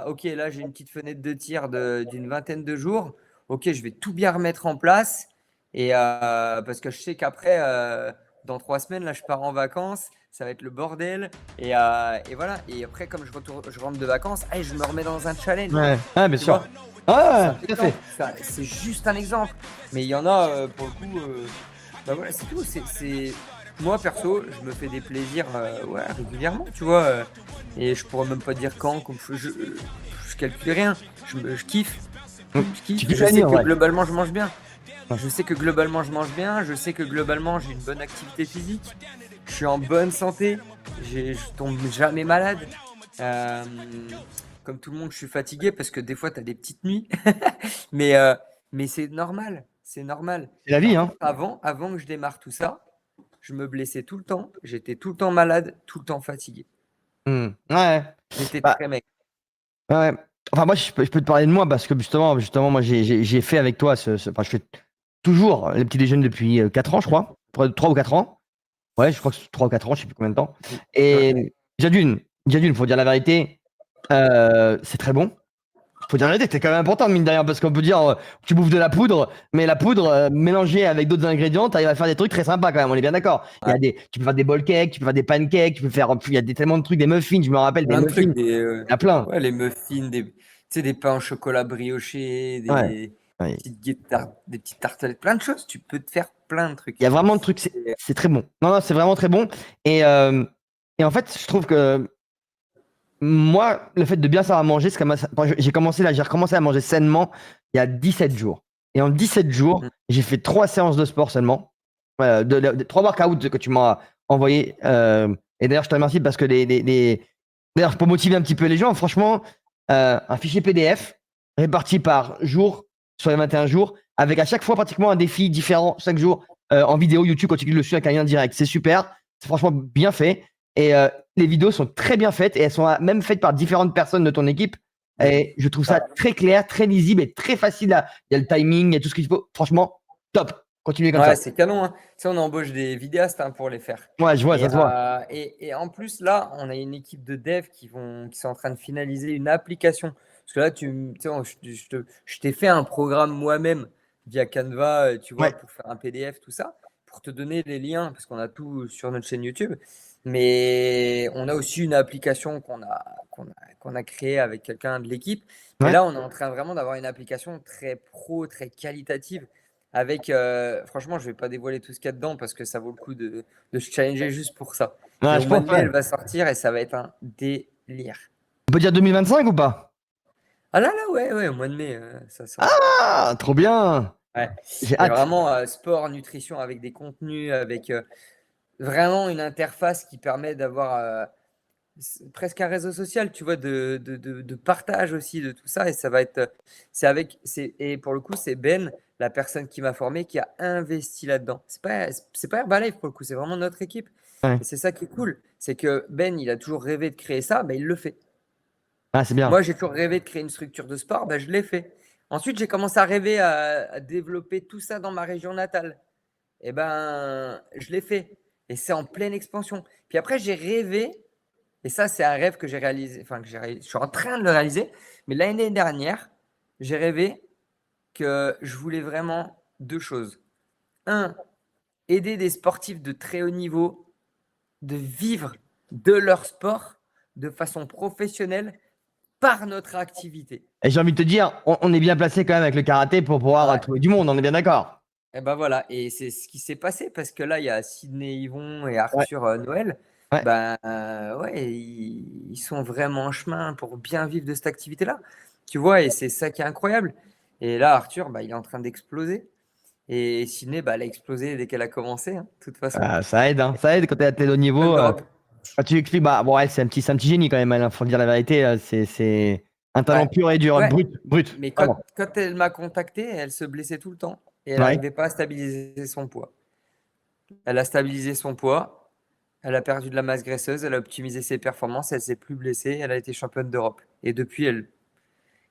OK, là, j'ai une petite fenêtre de tir d'une vingtaine de jours. OK, je vais tout bien remettre en place. Et parce que je sais qu'après, dans 3 semaines, là, je pars en vacances. Ça va être le bordel. Et voilà. Et après, comme je rentre de vacances, allez, je me remets dans un challenge. Ouais. Ah, bien Tu sûr. vois? C'est Ah, un ouais, tout à fait. exemple. C'est juste un exemple. Mais il y en a, pour le coup. Bah voilà, c'est tout. Moi, perso, je me fais des plaisirs ouais, régulièrement, tu vois. Et je pourrais même pas dire quand, comme je calcule rien. Je kiffe. Donc, Je tu kiffe. kiffes Je la sais vie, en que vrai. globalement, je mange bien. Ouais. Je sais que globalement, je mange bien. Je sais que globalement, j'ai une bonne activité physique. Je suis en bonne santé. Je tombe jamais malade. Euh, Comme tout le monde, je suis fatigué parce que des fois, tu as des petites nuits. Mais, euh, mais c'est normal. C'est normal. C'est la vie, Par hein. contre, avant que je démarre tout ça, je me blessais tout le temps. J'étais tout le temps malade, tout le temps fatigué. Ouais. J'étais Bah, très maigre. ouais. Enfin, moi, je peux te parler de moi parce que justement, moi, j'ai fait avec toi enfin, je fais toujours les petits déjeuners depuis 4 ans, je crois. 3 ou 4 ans. Ouais, je crois que c'est 3 ou 4 ans, je sais plus combien de temps. Ouais. Et déjà d'une, faut dire la vérité, c'est très bon. Faut dire la vérité, c'est quand même important, mine de rien, parce qu'on peut dire, tu bouffes de la poudre, mais la poudre, mélangée avec d'autres ingrédients, t'arrives à faire des trucs très sympas quand même, on est bien d'accord. Ouais. Tu peux faire des bowl cakes, tu peux faire des pancakes, il y a tellement de trucs, des muffins, je me rappelle, des Plein de muffins, trucs, il y en a plein. ouais, les muffins, tu sais, des pains au chocolat briochés, Ouais. Ouais. des petites tartelettes, plein de choses. Tu peux te faire plein de trucs. Il y a vraiment de trucs, Et- c'est très bon. Non, non, c'est vraiment très bon. Et, euh, et en fait, je trouve que moi, le fait de bien savoir manger, c'est comme ça. J'ai recommencé à manger sainement il y a 17 jours. Et en 17 jours, Mm. j'ai fait 3 séances de sport seulement. 3 workouts que tu m'as envoyé. Et d'ailleurs, je te remercie parce que d'ailleurs, pour motiver un petit peu les gens, franchement, un fichier PDF réparti par jour sur les 21 jours, avec à chaque fois pratiquement un défi différent chaque jour en vidéo YouTube quand tu le suis avec un lien direct. C'est super. C'est franchement bien fait. Et les vidéos sont très bien faites et elles sont même faites par différentes personnes de ton équipe. Et je trouve ça très clair, très lisible et très facile. Il y a le timing, il y a tout ce qu'il faut. Franchement, top. Continuez comme ça. Ouais, c'est canon, hein. Tu sais, on embauche des vidéastes pour les faire. Ouais, je vois, ça se voit. Et en plus, là, on a une équipe de devs qui sont en train de finaliser une application. Parce que là, tu sais, je t'ai fait un programme moi-même via Canva, tu Ouais, vois, pour faire un PDF, tout ça, pour te donner les liens, parce qu'on a tout sur notre chaîne YouTube. Mais on a aussi une application qu'on a créée avec quelqu'un de l'équipe. Mais ouais. là, on est en train vraiment d'avoir une application très pro, très qualitative. Avec, franchement, je vais pas dévoiler tout ce qu'il y a dedans parce que ça vaut le coup de se challenger juste pour ça. Mais Ouais, au je mois pense, de mai, ouais. elle va sortir et ça va être un délire. On peut dire 2025 ou pas? Ah là là, ouais, ouais, au mois de mai, ça sort. Ah, trop bien. Ouais. J'ai Et hâte. vraiment, sport, nutrition avec des contenus, avec vraiment une interface qui permet d'avoir presque un réseau social, tu vois, de partage aussi de tout ça. Et ça va être, et pour le coup, c'est Ben, la personne qui m'a formé, qui a investi là-dedans. C'est pas Herbalife pour le coup, c'est vraiment notre équipe. Ouais. Et c'est ça qui est cool, c'est que Ben, il a toujours rêvé de créer ça, ben, il le fait. Ah, c'est bien. Moi, j'ai toujours rêvé de créer une structure de sport, ben, je l'ai fait. Ensuite, j'ai commencé à rêver à développer tout ça dans ma région natale. Et ben, je l'ai fait. Et c'est en pleine expansion. Puis après, j'ai rêvé et ça, c'est un rêve que j'ai réalisé, enfin je suis en train de le réaliser. Mais l'année dernière, j'ai rêvé que je voulais vraiment deux choses. Un, aider des sportifs de très haut niveau de vivre de leur sport de façon professionnelle par notre activité. Et j'ai envie de te dire, on est bien placé quand même avec le karaté pour pouvoir Ouais. trouver du monde, on est bien d'accord. Et ben voilà, et c'est ce qui s'est passé parce que là, il y a Sydney Yvon et Ouais, Arthur Noël. ouais. Ben ouais, ils sont vraiment en chemin pour bien vivre de cette activité-là. Tu vois, et c'est ça qui est incroyable. Et là, Arthur, bah, il est en train d'exploser. Et Sydney, bah, elle a explosé dès qu'elle a commencé, hein, de toute façon. Ah, ça aide, hein. Ça aide quand t'es à tel haut Championne niveau. d'Europe. Quand tu expliques, bah, bon, ouais, c'est un petit génie quand même, il faut dire la vérité. C'est un talent Ouais, pur et dur, ouais. brut, brut. Mais Vraiment. quand elle m'a contacté, elle se blessait tout le temps. Et elle Ouais. n'arrivait pas à stabiliser son poids. Elle a stabilisé son poids. Elle a perdu de la masse graisseuse, elle a optimisé ses performances, elle s'est plus blessée, elle a été championne d'Europe. Et depuis,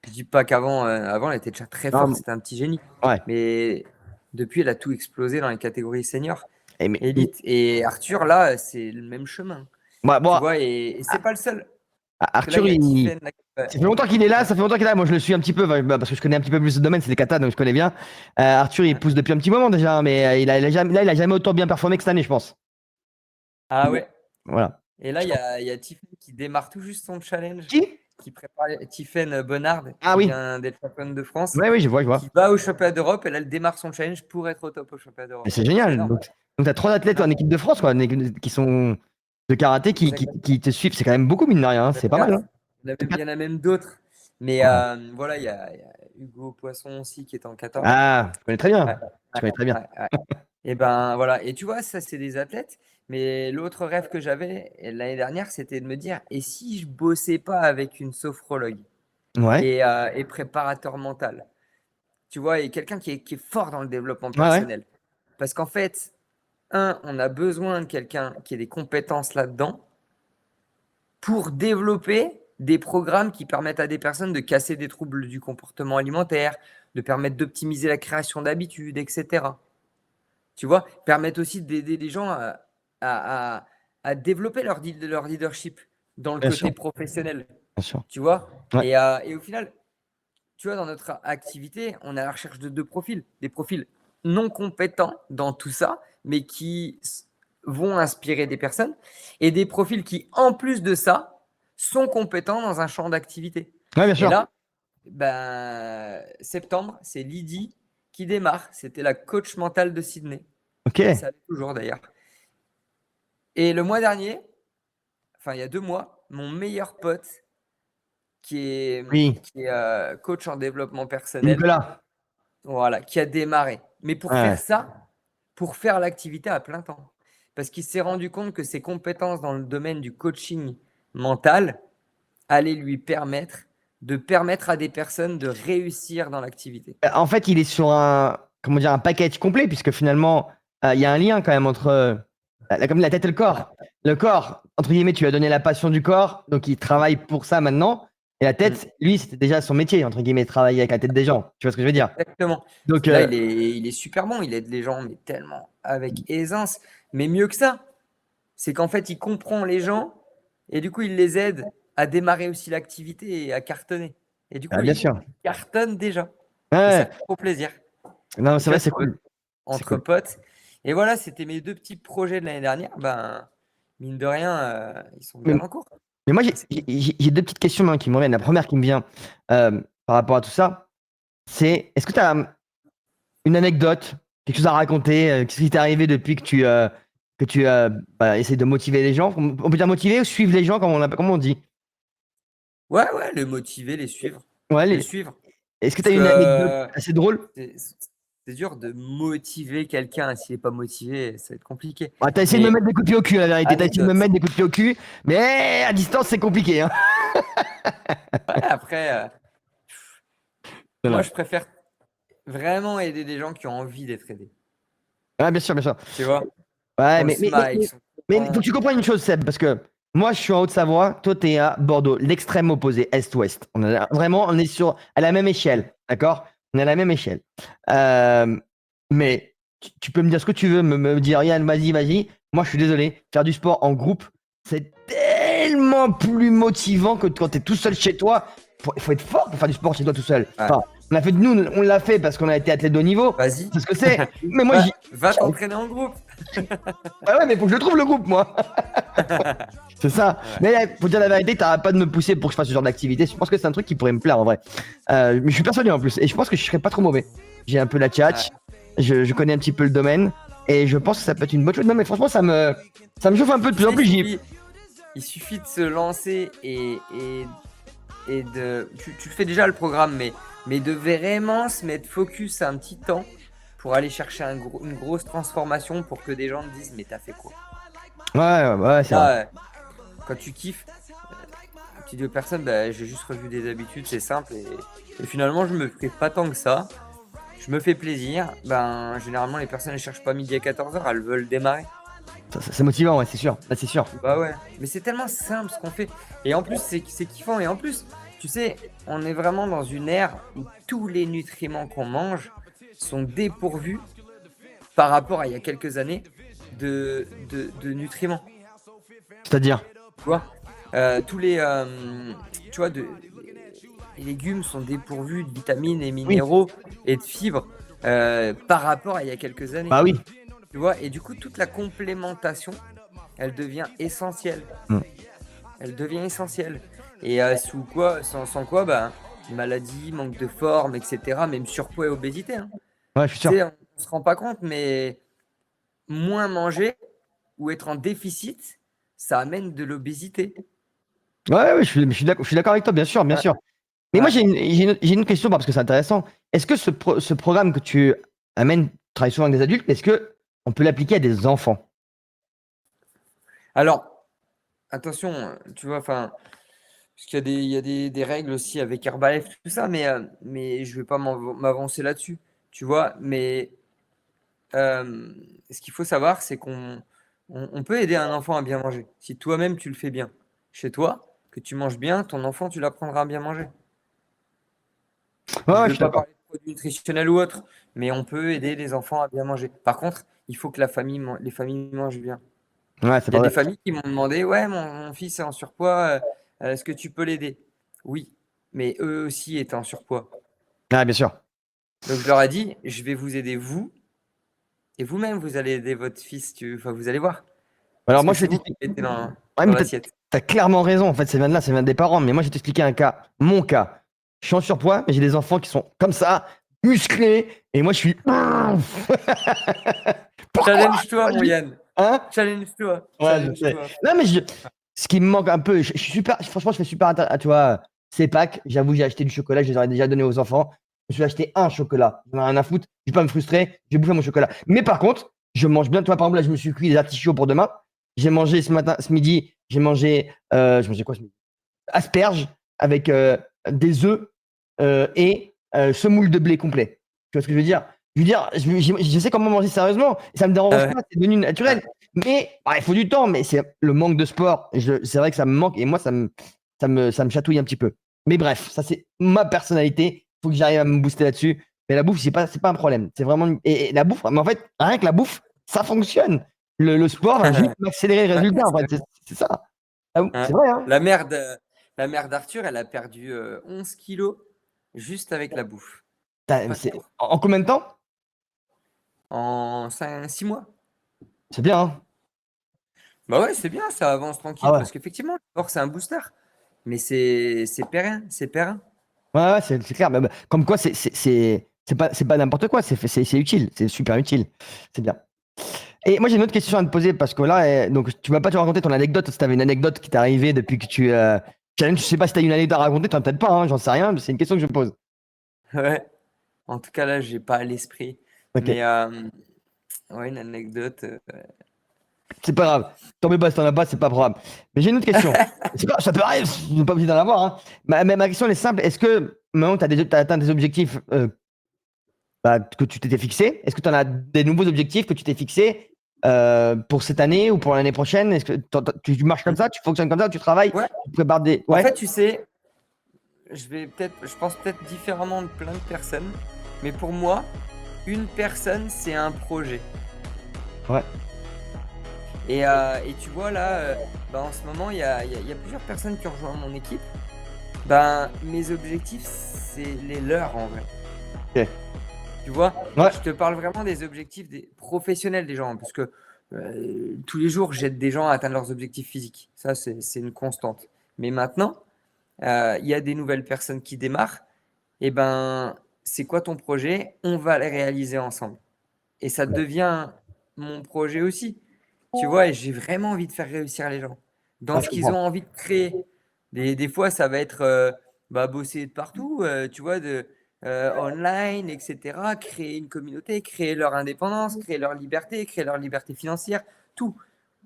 je dis pas qu'avant, avant, elle était déjà très forte, Non, c'était un petit génie. ouais. Mais depuis, elle a tout explosé dans les catégories seniors, Mais, élite. Et Arthur, là, c'est le même chemin. moi, Tu bon, vois, et c'est pas le seul. Parce que là, il Arthur, y a Tiffen. Là, ça fait longtemps qu'il est là, ça fait longtemps qu'il est là. Moi, je le suis un petit peu parce que je connais un petit peu plus ce domaine, c'est les katas, donc je connais bien. Arthur, il pousse depuis un petit moment déjà, mais il a jamais autant bien performé que cette année, je pense. Ah ouais. Voilà. Et là, il y a Tiffen qui démarre tout juste son challenge, Qui? qui prépare Tiffen Bonnard, Ah qui oui. vient d'être championne de France, Ouais, oui, je vois, je vois. qui va au championnat d'Europe. Et là, elle démarre son challenge pour être au top au championnat Mais d'Europe. c'est C'est génial. énorme. Donc tu as 3 athlètes en Énorme. équipe de France, quoi, qui sont de karaté, Exactement. qui te suivent. C'est quand même beaucoup, mine de rien, hein. Il y en a C'est pas mal, hein. quatre. Il y en a même d'autres. Mais Ouais. voilà, il y a Hugo Poisson aussi qui est en 14. Ah, je connais très Ouais, bien. Je ouais, connais très bien. ouais, ouais. Et ben voilà. Et tu vois, ça, c'est des athlètes. Mais l'autre rêve que j'avais l'année dernière, c'était de me dire, et si je bossais pas avec une sophrologue Ouais. et préparateur mental, tu vois, et quelqu'un qui est fort dans le développement Ouais, ouais. personnel. Parce qu'en fait, on a besoin de quelqu'un qui ait des compétences là-dedans pour développer des programmes qui permettent à des personnes de casser des troubles du comportement alimentaire, de permettre d'optimiser la création d'habitudes, etc. Tu vois, permettent aussi d'aider les gens à développer leur leadership dans le Bien sûr, côté professionnel. bien sûr. Tu vois, Ouais. et au final, tu vois, dans notre activité, on est à la recherche de deux profils. Des profils non compétents dans tout ça, mais qui vont inspirer des personnes, et des profils qui, en plus de ça, sont compétents dans un champ d'activité. Ouais, bien Et sûr. là, septembre, c'est Lydie qui démarre. C'était la coach mentale de Sydney. Ok. Et ça l'est toujours d'ailleurs. Et le mois dernier, enfin il y a 2 mois, mon meilleur pote Oui. qui est coach en développement personnel, Nicolas. voilà, qui a démarré. Mais pour faire Ouais. ça, pour faire l'activité à plein temps. Parce qu'il s'est rendu compte que ses compétences dans le domaine du coaching mental allaient lui permettre à des personnes de réussir dans l'activité. En fait, il est sur comment dire, un package complet, puisque finalement, il y a un lien quand même entre comme la tête et le corps. Le corps, entre guillemets, tu lui as donné la passion du corps, donc il travaille pour ça maintenant. Et la Mm. tête, lui, c'était déjà son métier, entre guillemets, travailler avec la tête des gens. Tu vois ce que je veux dire? Exactement. Donc, Là, il est super bon. Il aide les gens, mais tellement avec aisance. Mais mieux que ça, c'est qu'en fait, il comprend les gens et du coup, il les aide à démarrer aussi l'activité et à cartonner. Et du coup, bien il sûr. cartonne déjà. Et ça Ouais. fait trop plaisir. Non, Donc c'est là, vrai, c'est tu vois, cool. C'est entre cool. potes. Et voilà, c'était mes deux petits projets de l'année dernière. Mine de rien, ils sont Mais, bien en cours. mais moi, Donc, c'est cool. j'ai deux petites questions qui me reviennent. La première qui me vient par rapport à tout ça, c'est est-ce que tu as une anecdote, quelque chose à raconter, qu'est-ce qui t'est arrivé depuis que tu essaies de motiver les gens? On peut dire motiver ou suivre les gens, comme on dit? Ouais, ouais, les motiver, les suivre. Ouais, Les suivre. est-ce que tu Parce as une anecdote que assez drôle? c'est c'est dur de motiver quelqu'un. S'il n'est pas motivé, ça va être compliqué. Ah, t'as essayé de me Mais mettre des coups de pied au cul, la vérité. T'as essayé de me anecdote. mettre des coups de pied au cul, mais à distance, c'est compliqué, hein. Ouais, après, moi, Voilà. je préfère vraiment aider des gens qui ont envie d'être aidés. Ouais, bien sûr, bien sûr. Tu vois? Ouais, Qui ont le smile, qui sont mais faut que contents. tu comprennes une chose, Seb, parce que moi, je suis en Haute-Savoie, toi, t'es à Bordeaux, l'extrême opposé, Est-Ouest. Vraiment, on est à la même échelle, d'accord? On est à la même échelle. Euh, mais tu peux me dire ce que tu veux, me dire, Yann, vas-y, vas-y. Moi, je suis désolé, faire du sport en groupe, c'est tellement plus motivant que quand t'es tout seul chez toi. Il faut être fort pour faire du sport chez toi tout seul. Ouais. Enfin, on l'a fait parce qu'on a été athlète de haut niveau. Vas-y. C'est ce que c'est. Mais moi, Va t'entraîner en groupe. ah ouais, mais faut que je le trouve le groupe, moi. C'est ça. Ouais. Mais pour dire la vérité, t'arrêtes pas de me pousser pour que je fasse ce genre d'activité. Je pense que c'est un truc qui pourrait me plaire en vrai. Mais je suis persuadé en plus. Et je pense que je serais pas trop mauvais. J'ai un peu la tchatch. Je connais un petit peu le domaine. Et je pense que ça peut être une bonne chose. Non, mais franchement, ça me chauffe un peu de plus en plus. Il suffit de se lancer et de. Tu le fais déjà le programme, mais de vraiment se mettre focus un petit temps pour aller chercher une grosse transformation pour que des gens te disent mais t'as fait quoi? Ouais, c'est vrai. Là, quand tu kiffes, tu dis aux personnes j'ai juste revu des habitudes, c'est simple et finalement je me fais pas tant que ça. Je me fais plaisir. Généralement les personnes ne cherchent pas midi à 14h, elles veulent démarrer. C'est motivant, ouais, c'est sûr. Là, c'est sûr. Bah ouais, mais c'est tellement simple ce qu'on fait. Et en plus, c'est kiffant. Et en plus, tu sais, on est vraiment dans une ère où tous les nutriments qu'on mange sont dépourvus par rapport à il y a quelques années de nutriments. C'est-à-dire. Tu vois, tous les, tu vois, les légumes sont dépourvus de vitamines et Oui. minéraux et de fibres par rapport à il y a quelques années. Bah oui. Tu vois, et du coup, toute la complémentation, elle devient essentielle. Mm. Elle devient essentielle. Et sans quoi, maladie, manque de forme, etc. Même surpoids et obésité. Hein. Ouais, je suis Tu sûr. sais, on ne se rend pas compte, mais moins manger ou être en déficit, ça amène de l'obésité. Ouais, je suis d'accord avec toi, bien sûr, bien Ouais, sûr. Mais moi, ouais. j'ai une question parce que c'est intéressant. Est-ce que ce programme que tu amènes, tu travailles souvent avec des adultes, est-ce que on peut l'appliquer à des enfants? Alors, attention, tu vois, enfin, parce qu'il y a des règles aussi avec Herbalife, tout ça, mais je ne vais pas m'avancer là-dessus, tu vois. Mais ce qu'il faut savoir, c'est qu'on peut aider un enfant à bien manger. Si toi-même, tu le fais bien chez toi, que tu manges bien, ton enfant, tu l'apprendras à bien manger. Ouais, Je ouais, ne je vais suis pas d'accord. parler de produits nutritionnels ou autres, mais on peut aider les enfants à bien manger. Par contre, il faut que les familles mangent bien. Ouais, c'est Il y pas a des vrai. familles qui m'ont demandé, ouais, mon fils est en surpoids, est-ce que tu peux l'aider? Oui, mais eux aussi étaient en surpoids. Ah, bien sûr. Donc, je leur ai dit, je vais vous aider, vous, et vous-même, vous allez aider votre fils. Enfin, vous allez voir. Alors Parce moi, que je vais c'est vous qui t'expliquer. mettez Ouais, dans mais l'assiette. t'as clairement raison. En fait, ça vient de là, ça vient des parents. Mais moi, je vais t'expliquer un cas. Mon cas. Je suis en surpoids, mais j'ai des enfants qui sont comme ça, musclés. Et moi, je suis. Pourquoi? Challenge-toi, mon Yann. Hein? Challenge-toi. Ouais, je sais. Challenge-toi. Non, mais ce qui me manque un peu, je suis super, franchement, je fais super, tu vois, c'est Pâques, j'avoue, j'ai acheté du chocolat, je les aurais déjà donné aux enfants. Je me suis acheté un chocolat, j'en ai rien à foutre, je vais pas me frustrer, je vais bouffer mon chocolat. Mais par contre, je mange bien, toi, par exemple, là, je me suis cuit des artichauts pour demain. J'ai mangé ce matin, ce midi, je mangeais quoi ce midi? Asperges avec des œufs et semoule de blé complet. Tu vois ce que je veux dire? Je veux dire, je sais comment manger sérieusement, et ça me dérange Ah ouais. pas, c'est devenu naturel. Mais bah, il faut du temps, mais c'est le manque de sport. C'est vrai que ça me manque et moi, ça me chatouille un petit peu. Mais bref, ça, c'est ma personnalité. Il faut que j'arrive à me booster là-dessus. Mais la bouffe, c'est pas un problème. C'est vraiment. Et la bouffe, mais en fait, rien que la bouffe, ça fonctionne. Le sport va juste m'accélérer le Ouais, résultat, en c'est fait. vrai. C'est ça. Ouais. C'est vrai, hein? La mère d'Arthur, elle a perdu 11 kilos juste avec la bouffe. Pas de sport. En combien de temps? En 6 mois. C'est bien, hein? Bah ouais, c'est bien, ça avance Ah tranquille. ouais. Parce qu'effectivement, le sport, c'est un booster. Mais c'est périn, c'est périn. Ouais, ouais, c'est clair. Mais comme quoi, c'est pas n'importe quoi. C'est utile. C'est super utile. C'est bien. Et moi, j'ai une autre question à te poser parce que là, donc, tu vas pas te raconter ton anecdote. Si tu avais une anecdote qui t'est arrivée depuis que tu challenge, je sais pas si tu as une anecdote à raconter, t'en as peut-être pas, hein, j'en sais rien, mais c'est une question que je me pose. Ouais. En tout cas, là, j'ai pas à l'esprit. Ok, Mais ouais, une anecdote. c'est pas grave. Tant mieux pas si t'en as pas, c'est pas grave. Mais j'ai une autre question. Ça peut arriver, je n'ai pas obligé d'en avoir. Hein. Ma question elle est simple. Est-ce que maintenant t'as atteint des objectifs que tu t'étais fixé? Est-ce que tu en as des nouveaux objectifs que tu t'es fixés pour cette année ou pour l'année prochaine? Est-ce que tu marches comme ça, tu fonctionnes comme ça, tu travailles, Ouais. tu prépares des. En Ouais, fait, tu sais, je pense peut-être différemment de plein de personnes. Mais pour moi, une personne, c'est un projet. ouais, Et tu vois là, bah, en ce moment, il y a plusieurs personnes qui ont rejoint mon équipe. Ben, mes objectifs, c'est les leurs en vrai. ok. Tu vois, Ouais, je te parle vraiment des objectifs des professionnels des gens, hein, parce que tous les jours, j'aide des gens à atteindre leurs objectifs physiques. Ça, c'est une constante. Mais maintenant, il y a des nouvelles personnes qui démarrent. Et ben, c'est quoi ton projet? On va le réaliser ensemble. Et ça devient mon projet aussi. Tu vois, et j'ai vraiment envie de faire réussir les gens dans ouais, ce je qu'ils ont comprends. envie de créer. Des fois, ça va être bah, bosser de partout, tu vois, online, etc. Créer une communauté, créer leur indépendance, créer leur liberté financière, tout.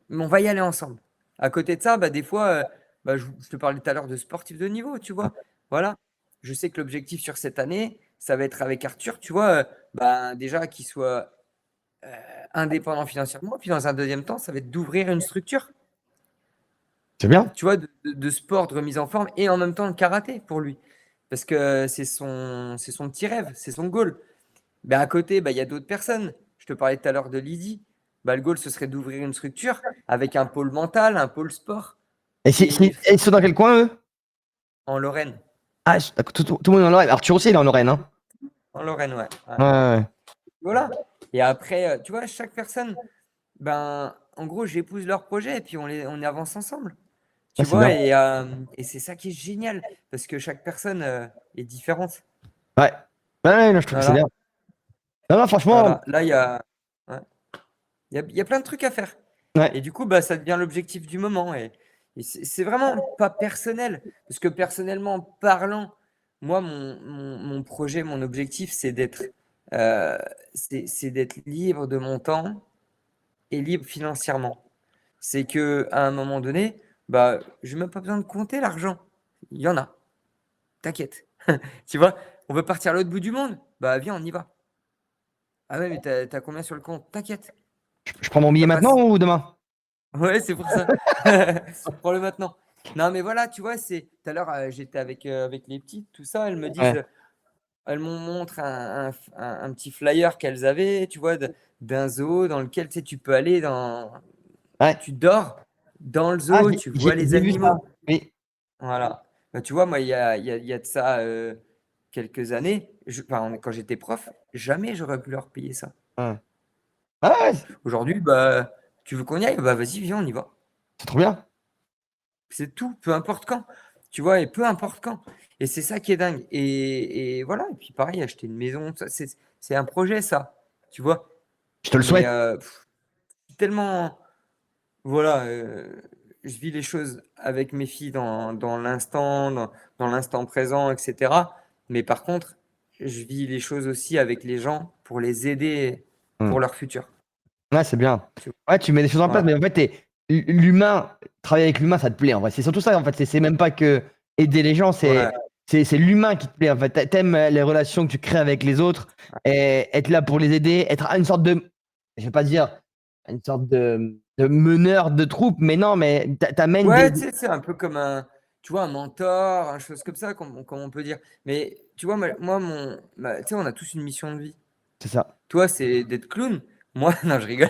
Mais on va y aller ensemble. À côté de ça, bah, des fois, bah, je te parlais tout à l'heure de sportifs de niveau, tu vois. Voilà. Je sais que l'objectif sur cette année, ça va être avec Arthur, tu vois, bah, déjà qu'il soit indépendant financièrement. Puis dans un deuxième temps, ça va être d'ouvrir une structure, C'est bien. tu vois, de sport, de remise en forme et en même temps le karaté pour lui. Parce que c'est son petit rêve, c'est son goal. Ben, à côté, ben, il y a d'autres personnes. Je te parlais tout à l'heure de Lydie. Ben, le goal, ce serait d'ouvrir une structure avec un pôle mental, un pôle sport. Et Et ils sont dans quel coin, eux? en Lorraine. Ah, tout le monde est en Lorraine. Arthur aussi, il est en Lorraine, hein? En Lorraine, ouais. Ouais. Ouais, ouais, ouais. Voilà. Et après, tu vois, chaque personne, ben, en gros, j'épouse leur projet et puis on avance ensemble. Ouais, Tu c'est bien. vois, et c'est ça qui est génial, parce que chaque personne est différente. Ouais. Ouais, ouais, non, je trouve que c'est Voilà, bien. Non, non, franchement, voilà. Là, ouais, il y a plein de trucs à faire. ouais. Et du coup, bah, ça devient l'objectif du moment. Et c'est vraiment pas personnel, parce que personnellement parlant, moi, mon projet, mon objectif, euh, c'est d'être libre de mon temps et libre financièrement. C'est que à un moment donné, bah, je n'ai même pas besoin de compter l'argent. Il y en a. T'inquiète. Tu vois, on veut partir à l'autre bout du monde? Bah viens, on y va. Ah ouais, mais t'as combien sur le compte? T'inquiète. Je prends mon billet Ça maintenant passe. ou demain? Ouais, c'est pour ça. Prends-le maintenant. Non, mais voilà, tu vois, tout à l'heure, j'étais avec les petites, tout ça. Elles me disent, Ouais. elles m'ont montré un petit flyer qu'elles avaient, tu vois, d'un zoo dans lequel tu sais, tu peux aller Ouais. tu dors dans le Ah, zoo, tu vois les j'ai vu ça. animaux. Oui. Voilà. Bah, tu vois, moi, il y a de ça quelques années, quand j'étais prof, jamais j'aurais pu leur payer ça. Ouais. Ah ouais, Aujourd'hui, bah, tu veux qu'on y aille? Bah, vas-y, viens, on y va. c'est trop bien. C'est tout, peu importe quand. Tu vois, et peu importe quand. Et c'est ça qui est dingue. Et voilà. Et puis pareil, acheter une maison, c'est un projet, ça. Tu vois. Je te le Mais souhaite. tellement, voilà, je vis les choses avec mes filles dans l'instant, dans l'instant présent, etc. Mais par contre, je vis les choses aussi avec les gens pour les aider Hmm. pour leur futur. Ouais, c'est bien. Tu Ouais, tu mets des choses en vois. place, mais en fait, l'humain, travailler avec l'humain, ça te plaît en vrai. C'est surtout ça, en fait. C'est même pas que aider les gens, Ouais. c'est l'humain qui te plaît. En fait, t'aimes les relations que tu crées avec les autres, et être là pour les aider, être une sorte de, je vais pas dire, une sorte de meneur de troupe, mais non, mais t'amènes Ouais, des. tu sais, c'est un peu comme tu vois, un mentor, une chose comme ça, comme on peut dire. Mais tu vois, tu sais, on a tous une mission de vie. C'est ça. Toi, c'est d'être clown. Moi, non, je rigole.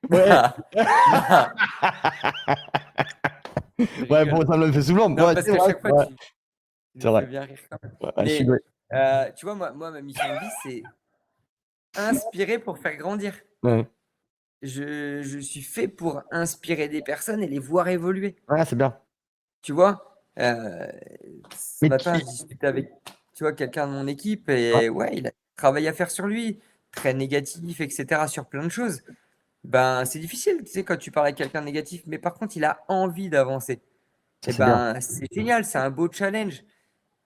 Ouais. Non, non, je Ouais, bon, rigole. ça me le fait souvent. Non, Ouais, parce c'est qu'à vrai. chaque fois, Ouais, tu c'est me vrai. fais bien rire quand même. Ouais, je suis Mais doué. tu vois, moi, ma mission de vie, c'est inspirer pour faire grandir. Ouais, Je suis fait pour inspirer des personnes et les voir évoluer. ouais, c'est bien. Tu vois, ce Mais matin, je discutais avec, tu vois, quelqu'un de mon équipe ouais, et ouais, il a travaillé à faire sur lui, très négatif, etc., sur plein de choses. Ben, c'est difficile, tu sais, quand tu parles avec quelqu'un de négatif, mais par contre, il a envie d'avancer. ça Et c'est bien. ben, c'est génial, c'est un beau challenge.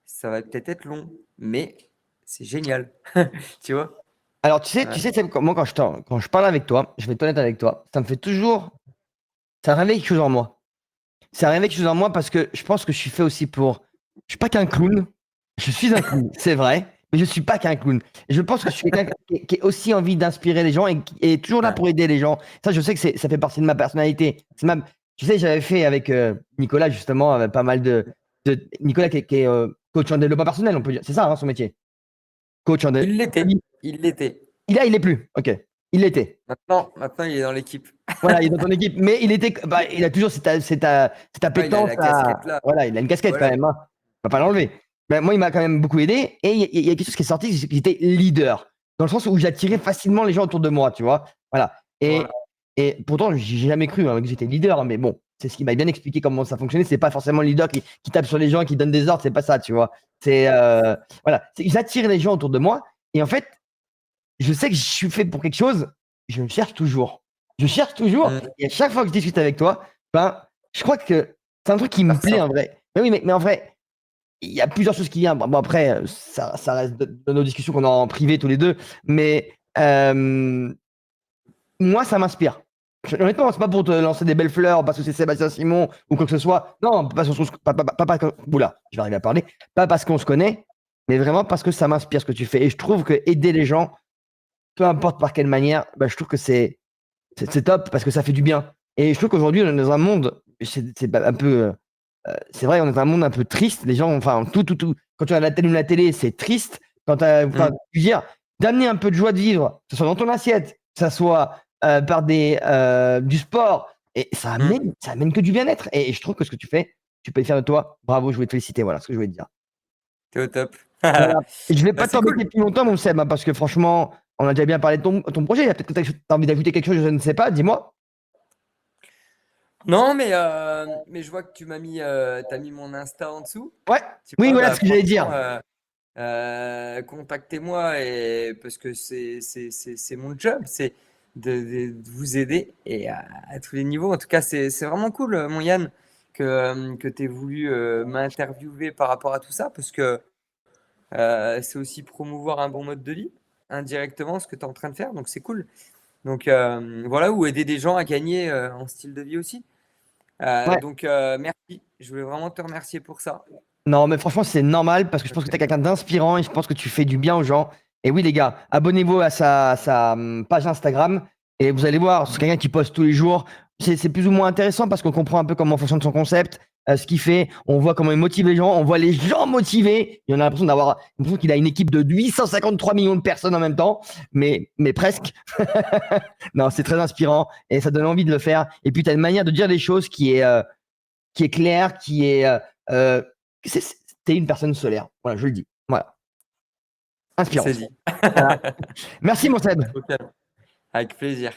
Ça va peut-être être long, mais c'est génial. Tu vois? Alors, Ouais. moi, quand je parle avec toi, je vais être honnête avec toi, ça me fait toujours. Ça réveille quelque chose en moi. Ça réveille quelque chose en moi parce que je pense que je suis fait aussi pour. Je suis pas qu'un clown. Je suis un clown, c'est vrai, mais je suis pas qu'un clown. Et je pense que je suis quelqu'un qui a aussi envie d'inspirer les gens et qui est toujours là Ouais. pour aider les gens. Ça, je sais que ça fait partie de ma personnalité. Tu sais, j'avais fait avec Nicolas, justement, pas mal Nicolas qui est coach en développement personnel, on peut dire. C'est ça, hein, son métier. Coach en développement. Il l'était. Il l'était. Il est plus. Ok. Il l'était. Maintenant, il est dans l'équipe. Voilà, il est dans ton équipe, mais il a toujours cette Ouais, il a appétence la à, casquette là. voilà, il a une casquette quand Voilà. même, hein. On va pas l'enlever. Ben, moi, il m'a quand même beaucoup aidé, et il y a quelque chose qui est sorti, c'est que j'étais leader, dans le sens où j'attirais facilement les gens autour de moi, tu vois. Voilà. Voilà. Et pourtant, j'ai jamais cru que j'étais leader, mais bon, c'est ce qui m'a bien expliqué comment ça fonctionnait. C'est pas forcément le leader qui tape sur les gens, qui donne des ordres, c'est pas ça, tu vois. Voilà. J'attire les gens autour de moi, et en fait, je sais que je suis fait pour quelque chose, je cherche toujours. Je cherche toujours, Mm. et à chaque fois que je discute avec toi, ben, je crois que c'est un truc qui Ça me plaît ressort. en vrai. Mais oui, mais en vrai, il y a plusieurs choses qui viennent. Bon, après, ça reste de nos discussions qu'on a en privé tous les deux, mais moi, ça m'inspire. Honnêtement, c'est pas pour te lancer des belles fleurs parce que c'est Sébastien Simon ou quoi que ce soit. Non, parce qu'on oula, je vais arriver à parler. Pas parce qu'on se connaît, mais vraiment parce que ça m'inspire ce que tu fais. Et je trouve que aider les gens, peu importe par quelle manière, bah, je trouve que c'est top parce que ça fait du bien. Et je trouve qu'aujourd'hui, on est dans un monde, c'est un peu, c'est vrai, on est dans un monde un peu triste. Les gens, enfin, tout. Quand tu as la télé, c'est triste. Enfin, Mm. je veux dire, d'amener un peu de joie de vivre, que ce soit dans ton assiette, que ce soit par du sport, et Mm. ça amène que du bien-être. Et je trouve que ce que tu fais, tu peux être fier de toi. Bravo, je voulais te féliciter. Voilà ce que je voulais te dire. T'es au top. Voilà. Et je vais Bah, pas c'est cool. t'embêter plus longtemps, mon Seb, hein, parce que franchement, on a déjà bien parlé de ton projet. Il y a peut-être que tu as envie d'ajouter quelque chose, je ne sais pas. Dis-moi. Non, mais je vois que t'as mis mon Insta en dessous. Ouais. Tu Oui, vois, voilà bah ce que j'allais franchement, dire. contactez-moi parce que c'est mon job, c'est de vous aider et à tous les niveaux. En tout cas, c'est vraiment cool, mon Yann, que tu aies voulu m'interviewer par rapport à tout ça, parce que c'est aussi promouvoir un bon mode de vie indirectement, ce que tu es en train de faire, donc c'est cool. Donc voilà, ou aider des gens à gagner en style de vie aussi. Ouais. Donc merci, je voulais vraiment te remercier pour ça. Non, mais franchement, c'est normal parce que je pense que tu es Ok. quelqu'un d'inspirant et je pense que tu fais du bien aux gens. Et oui, les gars, abonnez-vous à sa page Instagram et vous allez voir, c'est quelqu'un qui poste tous les jours. C'est plus ou moins intéressant parce qu'on comprend un peu comment fonctionne son concept, ce qu'il fait. On voit comment il motive les gens. On voit les gens motivés. Et on a l'impression qu'il a une équipe de 853 millions de personnes en même temps, mais presque. Non, c'est très inspirant et ça donne envie de le faire. Et puis, tu as une manière de dire les choses qui est claire, qui est. Euh, t'es une personne solaire. Voilà, je le dis. Voilà. Inspirant. C'est dit. Voilà. Merci, mon Seb. Avec plaisir.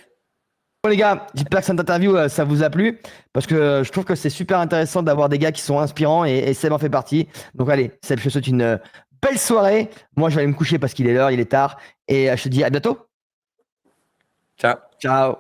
Bon, les gars, j'espère que cette interview, ça vous a plu. Parce que je trouve que c'est super intéressant d'avoir des gars qui sont inspirants et Seb en fait partie. Donc, allez, Seb, je te souhaite une belle soirée. Moi, je vais aller me coucher parce qu'il est l'heure, il est tard. Et je te dis à bientôt. Ciao. Ciao.